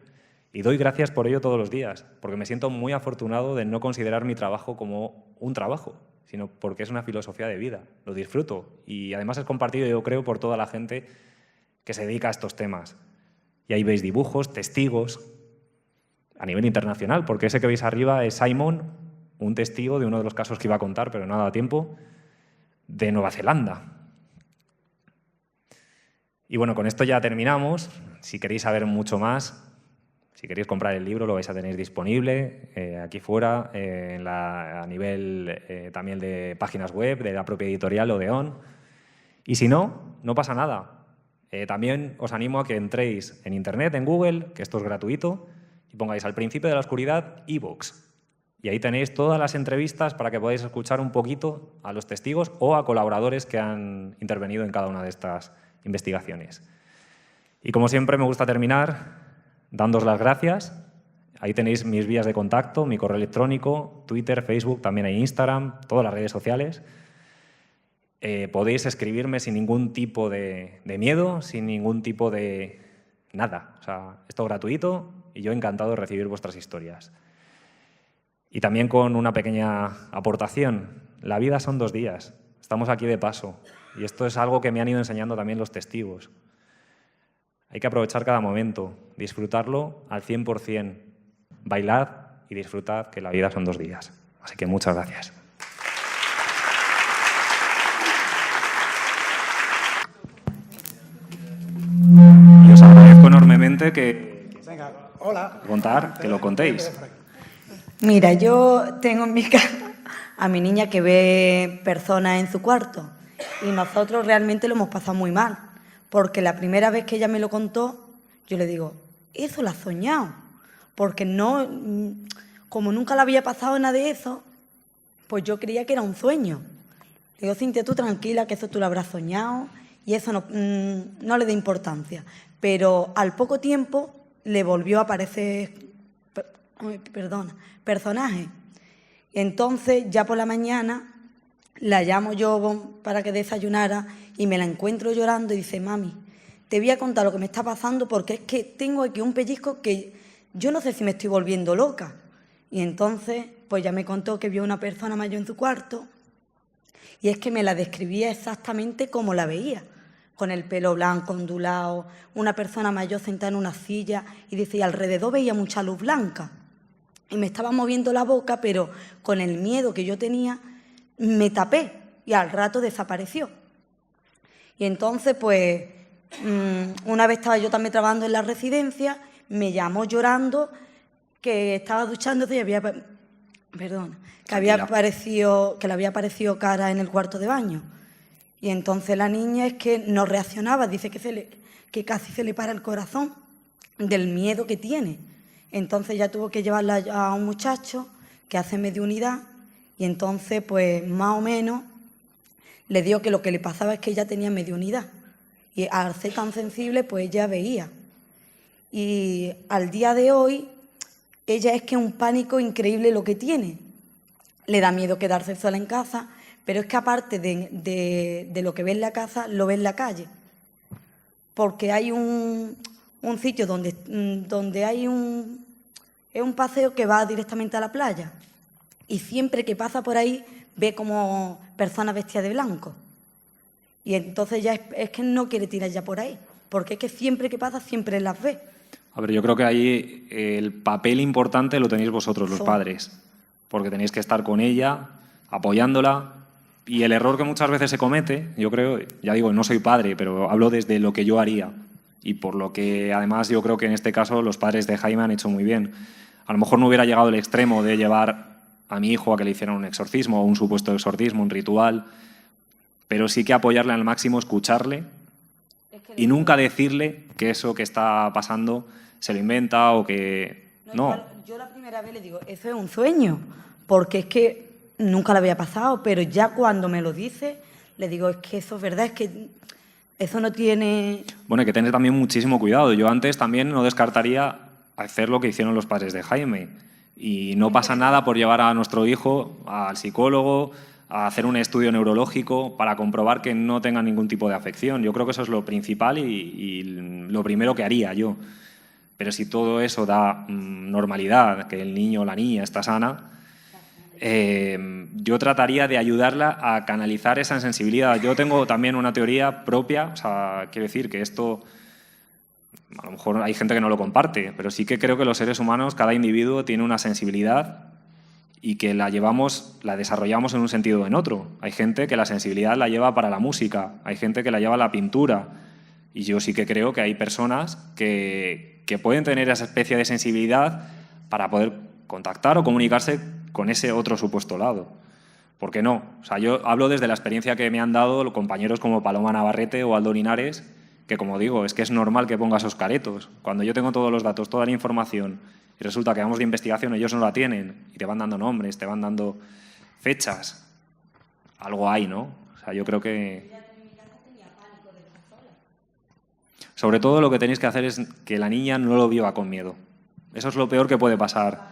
Y doy gracias por ello todos los días, porque me siento muy afortunado de no considerar mi trabajo como un trabajo, sino porque es una filosofía de vida, lo disfruto y además es compartido, yo creo, por toda la gente que se dedica a estos temas. Y ahí veis dibujos, testigos, a nivel internacional, porque ese que veis arriba es Simon, un testigo de uno de los casos que iba a contar, pero no ha dado tiempo, de Nueva Zelanda. Y bueno, con esto ya terminamos. Si queréis saber mucho más, si queréis comprar el libro, lo vais a tener disponible aquí fuera, a nivel también de páginas web, de la propia editorial Odeón. Y si no, no pasa nada. También os animo a que entréis en Internet, en Google, que esto es gratuito, y pongáis al principio de la oscuridad iVoox. Y ahí tenéis todas las entrevistas para que podáis escuchar un poquito a los testigos o a colaboradores que han intervenido en cada una de estas investigaciones. Y como siempre me gusta terminar dándoos las gracias. Ahí tenéis mis vías de contacto, mi correo electrónico, Twitter, Facebook, también hay Instagram, todas las redes sociales. Podéis escribirme sin ningún tipo de miedo, sin ningún tipo de nada. O sea, esto es gratuito y yo encantado de recibir vuestras historias. Y también con una pequeña aportación. La vida son 2 días. Estamos aquí de paso. Y esto es algo que me han ido enseñando también los testigos. Hay que aprovechar cada momento, disfrutarlo al 100%. Bailad y disfrutad, que la vida son 2 días. Así que muchas gracias. Y os agradezco enormemente que lo contéis. Mira, yo tengo en mi casa a mi niña que ve personas en su cuarto y nosotros realmente lo hemos pasado muy mal, porque la primera vez que ella me lo contó, yo le digo, eso lo has soñado, porque no, como nunca le había pasado nada de eso, pues yo creía que era un sueño. Le digo, Cintia, tú tranquila, que eso tú lo habrás soñado y eso no le da importancia. Pero al poco tiempo le volvió a aparecer, personaje. Entonces, ya por la mañana, la llamo yo para que desayunara y me la encuentro llorando y dice, mami, te voy a contar lo que me está pasando porque es que tengo aquí un pellizco que yo no sé si me estoy volviendo loca. Y entonces, pues ya me contó que vio una persona mayor en su cuarto y es que me la describía exactamente como la veía, con el pelo blanco, ondulado, una persona mayor sentada en una silla y dice, y alrededor veía mucha luz blanca. Y me estaba moviendo la boca, pero con el miedo que yo tenía, me tapé y al rato desapareció. Y entonces, pues, una vez estaba yo también trabajando en la residencia, me llamó llorando que estaba duchándose y había, perdón, que le había aparecido cara en el cuarto de baño. Y entonces la niña es que no reaccionaba, dice que casi se le para el corazón del miedo que tiene. Entonces ya tuvo que llevarla a un muchacho que hace mediunidad y entonces, pues, más o menos le dijo que lo que le pasaba es que ella tenía mediunidad. Y al ser tan sensible, pues ella veía. Y al día de hoy, ella es que es un pánico increíble lo que tiene. Le da miedo quedarse sola en casa, pero es que aparte de lo que ve en la casa, lo ve en la calle. Porque hay un sitio donde hay es un paseo que va directamente a la playa. Y siempre que pasa por ahí, ve como personas vestidas de blanco. Y entonces ya es que no quiere tirar ya por ahí, porque es que siempre que pasa, siempre las ve. A ver, yo creo que ahí el papel importante lo tenéis vosotros, los padres, porque tenéis que estar con ella, apoyándola. Y el error que muchas veces se comete, yo creo, ya digo, no soy padre, pero hablo desde lo que yo haría. Y por lo que, además, yo creo que en este caso los padres de Jaime han hecho muy bien. A lo mejor no hubiera llegado el extremo de llevar a mi hijo a que le hicieran un exorcismo o un supuesto exorcismo, un ritual, pero sí que apoyarle al máximo, escucharle y nunca decirle que eso que está pasando se lo inventa o que... No. Yo la primera vez le digo, eso es un sueño, porque es que nunca le había pasado, pero ya cuando me lo dice, le digo, es que eso es verdad, es que eso no tiene... Bueno, hay que tener también muchísimo cuidado. Yo antes también no descartaría hacer lo que hicieron los padres de Jaime. Y no pasa nada por llevar a nuestro hijo al psicólogo, a hacer un estudio neurológico para comprobar que no tenga ningún tipo de afección. Yo creo que eso es lo principal y lo primero que haría yo. Pero si todo eso da normalidad, que el niño o la niña está sana, yo trataría de ayudarla a canalizar esa sensibilidad. Yo tengo también una teoría propia, o sea, quiero decir que esto... A lo mejor hay gente que no lo comparte, pero sí que creo que los seres humanos, cada individuo tiene una sensibilidad y que la desarrollamos en un sentido o en otro. Hay gente que la sensibilidad la lleva para la música, hay gente que la lleva a la pintura y yo sí que creo que hay personas que pueden tener esa especie de sensibilidad para poder contactar o comunicarse con ese otro supuesto lado. ¿Por qué no? O sea, yo hablo desde la experiencia que me han dado compañeros como Paloma Navarrete o Aldo Linares, que, como digo, es que es normal que ponga esos caretos. Cuando yo tengo todos los datos, toda la información, y resulta que vamos de investigación, ellos no la tienen, y te van dando nombres, te van dando fechas, algo hay, ¿no? O sea, yo creo que... Sobre todo lo que tenéis que hacer es que la niña no lo viva con miedo. Eso es lo peor que puede pasar.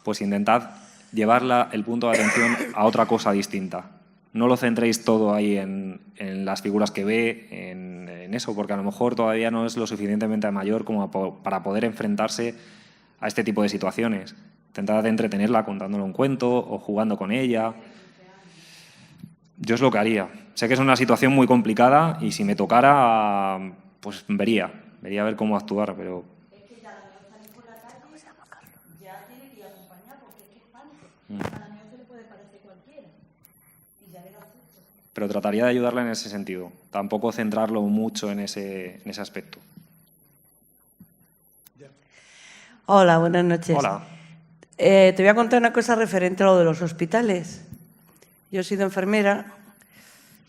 Pues intentad llevarla el punto de atención a otra cosa distinta. No lo centréis todo ahí en las figuras que ve, en eso, porque a lo mejor todavía no es lo suficientemente mayor como para poder enfrentarse a este tipo de situaciones. Intentad entretenerla contándole un cuento o jugando con ella. Yo es lo que haría. Sé que es una situación muy complicada y si me tocara, pues vería a ver cómo actuar, pero... Pero trataría de ayudarla en ese sentido. Tampoco centrarlo mucho en ese aspecto. Hola, buenas noches. Hola. Te voy a contar una cosa referente a lo de los hospitales. Yo he sido enfermera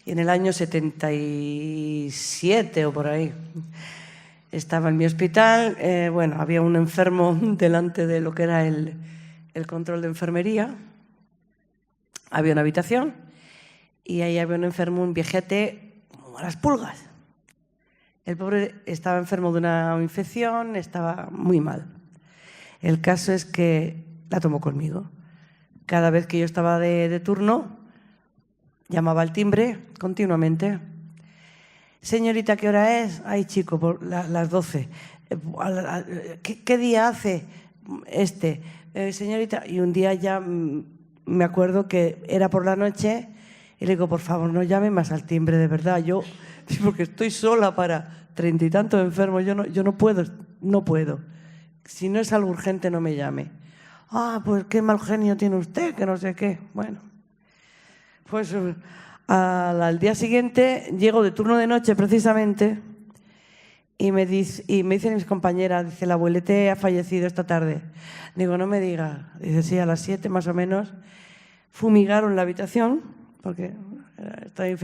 y en el año 77 o por ahí estaba en mi hospital. Bueno, había un enfermo delante de lo que era el control de enfermería. Había una habitación y ahí había un enfermo, un viejete, como a las pulgas. El pobre estaba enfermo de una infección, estaba muy mal. El caso es que la tomó conmigo. Cada vez que yo estaba de turno, llamaba al timbre continuamente. Señorita, ¿qué hora es? Ay, chico, por las 12. ¿Qué día hace? Señorita, y un día ya me acuerdo que era por la noche y le digo, por favor, no llame más al timbre, de verdad. Yo, porque estoy sola para 30 y tantos enfermos, yo no puedo. Si no es algo urgente, no me llame. pues qué mal genio tiene usted, que no sé qué. Bueno, pues al día siguiente llego de turno de noche precisamente y me dicen mis compañeras, dice, el abuelete ha fallecido esta tarde. Digo, no me diga. Dice, sí, a las 7 más o menos fumigaron la habitación porque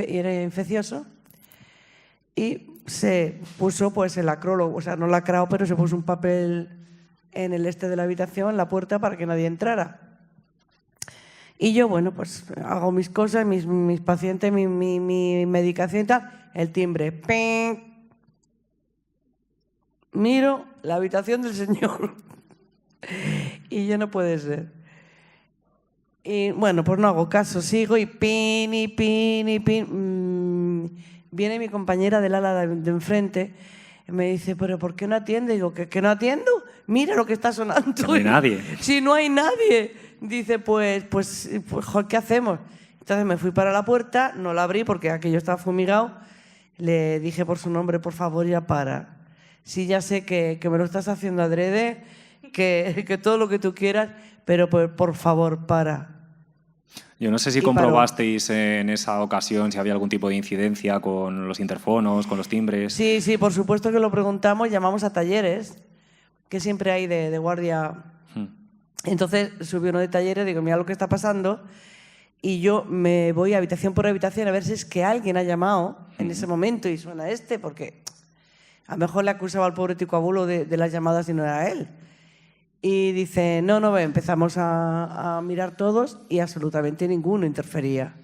era infeccioso y se puso pues el acrólogo, o sea, no lacrado, pero se puso un papel en el de la habitación, en la puerta, para que nadie entrara. Y yo, bueno, pues hago mis cosas, mis pacientes, mi medicación y tal, el timbre. ¡Ping! Miro la habitación del señor y yo, no puede ser. Y bueno, pues no hago caso, sigo y pin, y pin, y pin. Viene mi compañera del ala de enfrente y me dice, ¿pero por qué no atiende? Digo, ¿que no atiendo? Mira lo que está sonando. No hay nadie. Si no hay nadie. Dice, pues, ¿qué hacemos? Entonces me fui para la puerta, no la abrí porque aquello estaba fumigado. Le dije por su nombre, por favor, ya para. Sí, ya sé que me lo estás haciendo adrede, que todo lo que tú quieras, pero por favor, para. Yo no sé si comprobasteis en esa ocasión si había algún tipo de incidencia con los interfonos, con los timbres. Sí, por supuesto que lo preguntamos, llamamos a talleres, que siempre hay de guardia. Entonces subí uno de talleres, digo, mira lo que está pasando, y yo me voy habitación por habitación a ver si es que alguien ha llamado en ese momento y suena porque a lo mejor le acusaba al pobre tico abuelo de las llamadas y no era él. Y dice, no, empezamos a mirar todos y absolutamente ninguno interfería.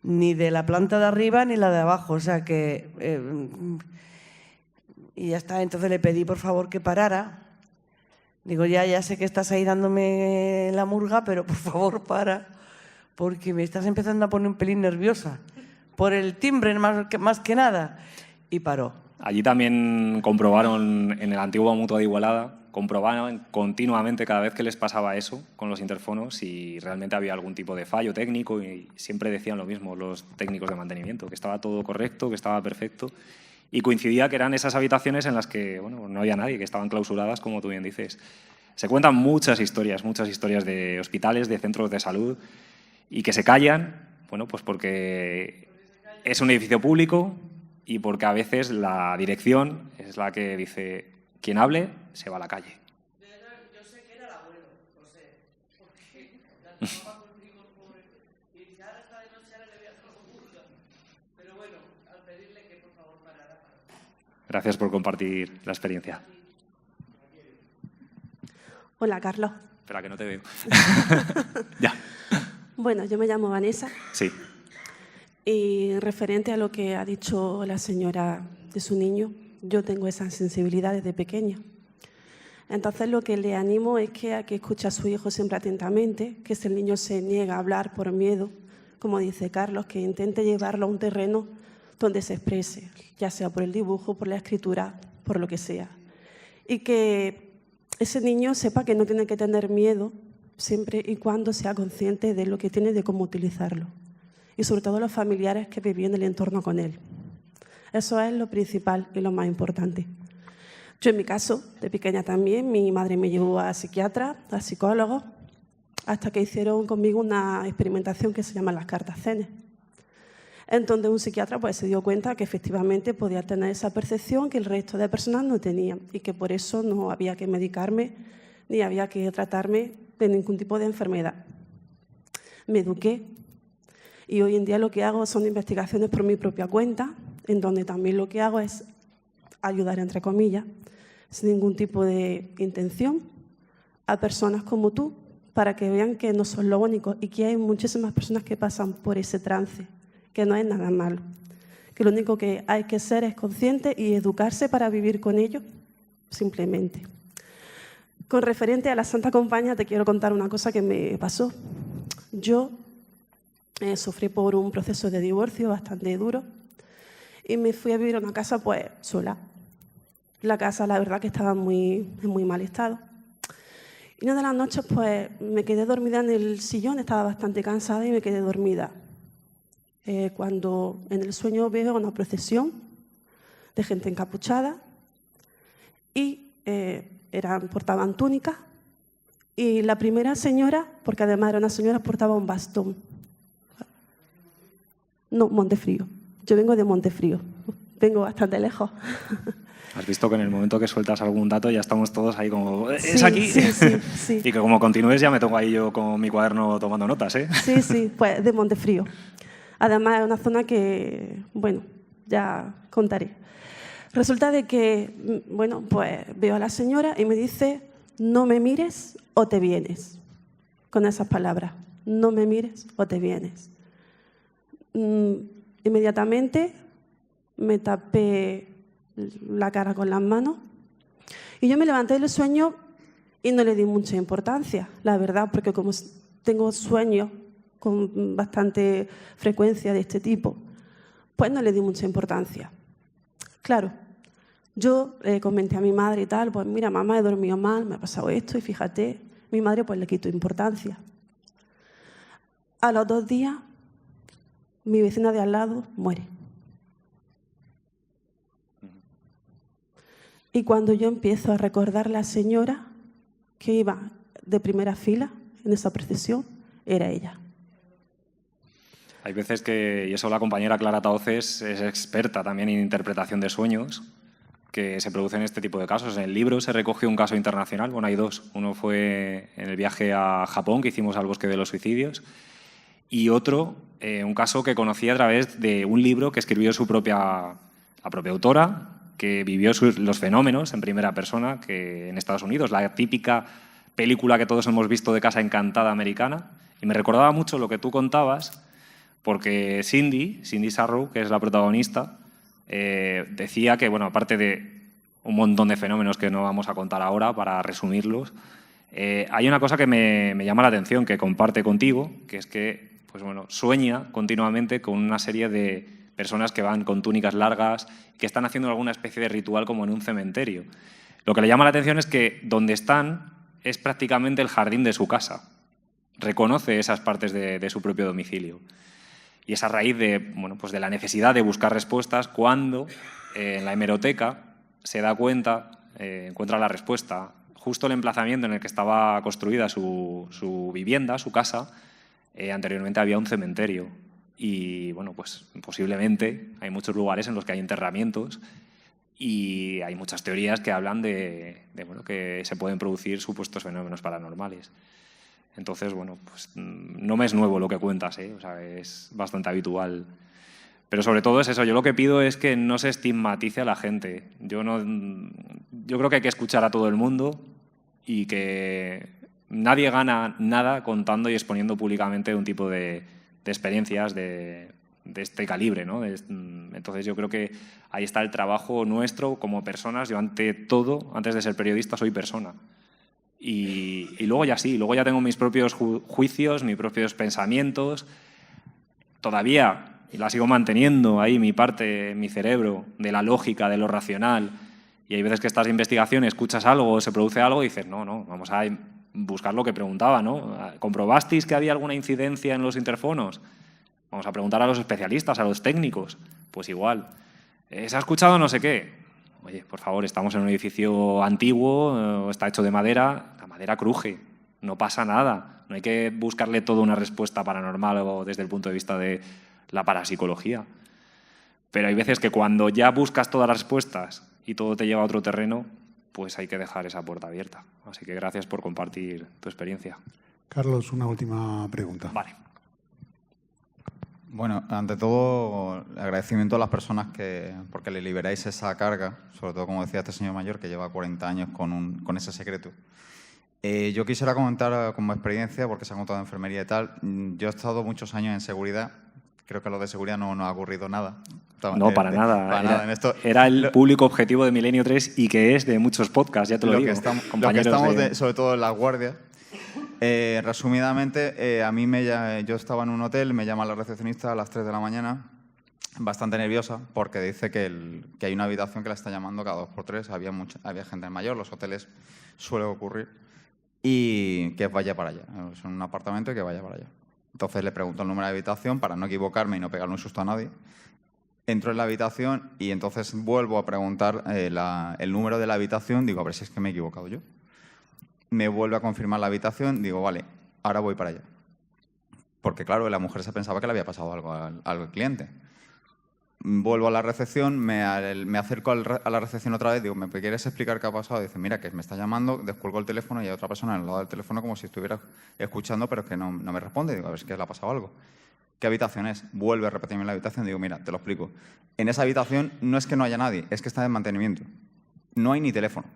Ni de la planta de arriba ni la de abajo. O sea que... y ya está, entonces le pedí por favor que parara. Digo, ya sé que estás ahí dándome la murga, pero por favor para, porque me estás empezando a poner un pelín nerviosa. Por el timbre más que nada. Y paró. Allí también comprobaron, en el antiguo Mutua de Igualada, comprobaban continuamente cada vez que les pasaba eso con los interfonos si realmente había algún tipo de fallo técnico, y siempre decían lo mismo los técnicos de mantenimiento, que estaba todo correcto, que estaba perfecto, y coincidía que eran esas habitaciones en las que no había nadie, que estaban clausuradas, como tú bien dices. Se cuentan muchas historias de hospitales, de centros de salud, y que se callan, pues porque es un edificio público y porque a veces la dirección es la que dice, quien hable se va a la calle. Yo sé que era el abuelo, lo sé, porque la tomaba conmigo y dice, ahora está de noche, ahora le voy a hacer algo burda. Pero bueno, al pedirle que por favor parara. Gracias por compartir la experiencia. Hola, Carlos. Espera, que no te veo. Ya. Bueno, yo me llamo Vanessa. Sí. Y referente a lo que ha dicho la señora de su niño, yo tengo esa sensibilidad desde pequeña. Entonces lo que le animo es que escuche a su hijo siempre atentamente, que si el niño se niega a hablar por miedo, como dice Carlos, que intente llevarlo a un terreno donde se exprese, ya sea por el dibujo, por la escritura, por lo que sea. Y que ese niño sepa que no tiene que tener miedo siempre y cuando sea consciente de lo que tiene, de cómo utilizarlo. Y sobre todo los familiares que viven en el entorno con él. Eso es lo principal y lo más importante. Yo en mi caso, de pequeña también, mi madre me llevó a psiquiatra, a psicólogo, hasta que hicieron conmigo una experimentación que se llama las cartas CENES, en donde un psiquiatra se dio cuenta que efectivamente podía tener esa percepción que el resto de personas no tenían y que por eso no había que medicarme ni había que tratarme de ningún tipo de enfermedad. Me eduqué. Y hoy en día lo que hago son investigaciones por mi propia cuenta, en donde también lo que hago es ayudar, entre comillas, sin ningún tipo de intención, a personas como tú, para que vean que no son lo único y que hay muchísimas personas que pasan por ese trance, que no es nada malo, que lo único que hay que ser es consciente y educarse para vivir con ello, simplemente. Con referente a la Santa Compañía, te quiero contar una cosa que me pasó. Yo sufrí por un proceso de divorcio bastante duro y me fui a vivir a una casa sola. La casa, la verdad, que estaba en muy mal estado. Y una de las noches me quedé dormida en el sillón, estaba bastante cansada y me quedé dormida. Cuando en el sueño veo una procesión de gente encapuchada y portaban túnicas Y la primera señora, porque además era una señora, portaba un bastón. No, Montefrío. Yo vengo de Montefrío. Vengo bastante lejos. Has visto que en el momento que sueltas algún dato ya estamos todos ahí como, ¿es sí, aquí? Sí. Y que como continúes ya me tengo ahí yo con mi cuaderno tomando notas, ¿eh? Sí, pues de Montefrío. Además es una zona que, bueno, ya contaré. Resulta de que, bueno, pues veo a la señora y me dice, no me mires o te vienes. Con esas palabras, no me mires o te vienes. Inmediatamente me tapé la cara con las manos y yo me levanté del sueño y no le di mucha importancia, la verdad, porque como tengo sueños con bastante frecuencia de este tipo, pues no le di mucha importancia. Claro, yo comenté a mi madre y tal, pues mira, mamá, he dormido mal, me ha pasado esto, y fíjate, mi madre pues le quitó importancia. A los 2 días, mi vecina de al lado muere. Y cuando yo empiezo a recordar la señora que iba de primera fila en esa procesión, era ella. Hay veces que, y eso la compañera Clara Taoces es experta también en interpretación de sueños, que se producen en este tipo de casos. En el libro se recoge un caso internacional, bueno, hay 2. Uno fue en el viaje a Japón que hicimos al Bosque de los Suicidios, y otro, un caso que conocí a través de un libro que escribió la propia autora, que vivió los fenómenos en primera persona que en Estados Unidos, la típica película que todos hemos visto de Casa Encantada americana, y me recordaba mucho lo que tú contabas, porque Cindy Sarrow, que es la protagonista, decía que, bueno, aparte de un montón de fenómenos que no vamos a contar ahora para resumirlos, hay una cosa que me llama la atención, que comparte contigo, que es que pues bueno, sueña continuamente con una serie de personas que van con túnicas largas, que están haciendo alguna especie de ritual como en un cementerio. Lo que le llama la atención es que donde están es prácticamente el jardín de su casa. Reconoce esas partes de su propio domicilio. Y es a raíz de, bueno, pues de la necesidad de buscar respuestas cuando en la hemeroteca se da cuenta, encuentra la respuesta. Justo el emplazamiento en el que estaba construida su vivienda, su casa, anteriormente había un cementerio. Y bueno, pues posiblemente hay muchos lugares en los que hay enterramientos y hay muchas teorías que hablan de bueno, que se pueden producir supuestos fenómenos paranormales. Entonces, bueno, pues no me es nuevo lo que cuentas, ¿eh? O sea, es bastante habitual. Pero sobre todo es eso, yo lo que pido es que no se estigmatice a la gente. Yo creo que hay que escuchar a todo el mundo y que nadie gana nada contando y exponiendo públicamente un tipo de experiencias de este calibre, ¿no? Entonces yo creo que ahí está el trabajo nuestro como personas. Yo ante todo, antes de ser periodista, soy persona. Y luego ya sí, luego ya tengo mis propios juicios, mis propios pensamientos. Todavía, y la sigo manteniendo ahí, mi parte, mi cerebro, de la lógica, de lo racional. Y hay veces que estás en investigación, escuchas algo, se produce algo y dices, no, vamos a buscar lo que preguntaba, ¿no? ¿Comprobasteis que había alguna incidencia en los interfonos? Vamos a preguntar a los especialistas, a los técnicos. Pues igual. ¿Se ha escuchado no sé qué? Oye, por favor, estamos en un edificio antiguo, está hecho de madera, la madera cruje, no pasa nada. No hay que buscarle toda una respuesta paranormal o desde el punto de vista de la parapsicología. Pero hay veces que cuando ya buscas todas las respuestas y todo te lleva a otro terreno, pues hay que dejar esa puerta abierta. Así que gracias por compartir tu experiencia. Carlos, una última pregunta. Vale. Bueno, ante todo, agradecimiento a las personas porque le liberáis esa carga, sobre todo, como decía este señor mayor, que lleva 40 años con ese secreto. Yo quisiera comentar como experiencia, porque se ha contado de enfermería y tal, yo he estado muchos años en seguridad, creo que a lo de seguridad no ha ocurrido nada. No, para nada. Era el público objetivo de Milenio 3 y que es de muchos podcasts, ya te lo digo. Lo que estamos sobre todo en las guardias. Resumidamente, yo estaba en un hotel, me llama la recepcionista a las 3 de la mañana, bastante nerviosa, porque dice que hay una habitación que la está llamando cada 2 por 3, había gente mayor, los hoteles suele ocurrir, y que vaya para allá. Es un apartamento y que vaya para allá. Entonces le pregunto el número de habitación para no equivocarme y no pegarle un susto a nadie. Entro en la habitación y entonces vuelvo a preguntar el número de la habitación, digo, a ver si es que me he equivocado yo. me vuelve a confirmar la habitación, digo, vale, ahora voy para allá. Porque, claro, la mujer se pensaba que le había pasado algo al cliente. Vuelvo a la recepción, me acerco a la recepción otra vez, digo, ¿me quieres explicar qué ha pasado? Dice, mira, que me está llamando, descuelgo el teléfono y hay otra persona al lado del teléfono como si estuviera escuchando, pero es que no me responde. Digo, a ver si le ha pasado algo. ¿Qué habitación es? Vuelve a repetirme la habitación, digo, mira, te lo explico. En esa habitación no es que no haya nadie, es que está en mantenimiento. No hay ni teléfono.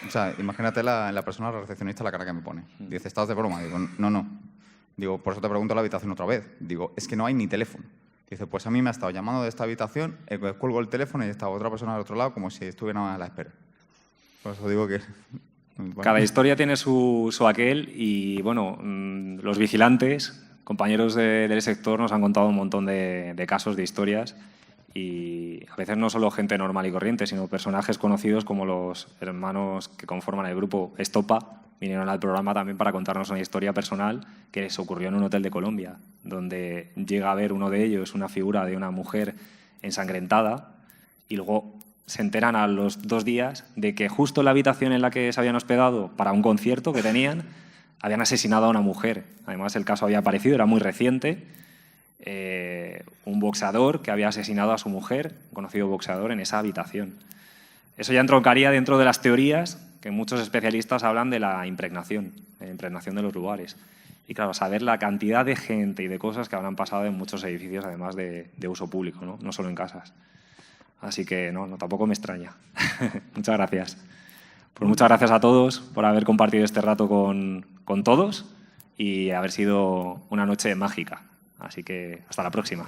O sea, imagínate la persona, la recepcionista, la cara que me pone. Dice, ¿estás de broma? Digo, no. Digo, por eso te pregunto la habitación otra vez. Digo, es que no hay ni teléfono. Dice, pues a mí me ha estado llamando de esta habitación, cuelgo el teléfono y está otra persona al otro lado como si estuviera a la espera. Por eso digo que... Bueno. Cada historia tiene su aquel y, bueno, los vigilantes, compañeros del sector, nos han contado un montón de casos, de historias y a veces no solo gente normal y corriente, sino personajes conocidos como los hermanos que conforman el grupo Estopa. Vinieron al programa también para contarnos una historia personal que les ocurrió en un hotel de Colombia, donde llega a ver uno de ellos una figura de una mujer ensangrentada y luego se enteran a los 2 días de que justo en la habitación en la que se habían hospedado para un concierto que tenían, habían asesinado a una mujer. Además, el caso había aparecido, era muy reciente. Un boxeador que había asesinado a su mujer, un conocido boxeador, en esa habitación. Eso ya entroncaría dentro de las teorías que muchos especialistas hablan de la impregnación de los lugares. Y claro, saber la cantidad de gente y de cosas que habrán pasado en muchos edificios, además de uso público, no solo en casas. Así que no, tampoco me extraña. Muchas gracias. Pues muchas gracias a todos por haber compartido este rato con todos y haber sido una noche mágica. Así que hasta la próxima.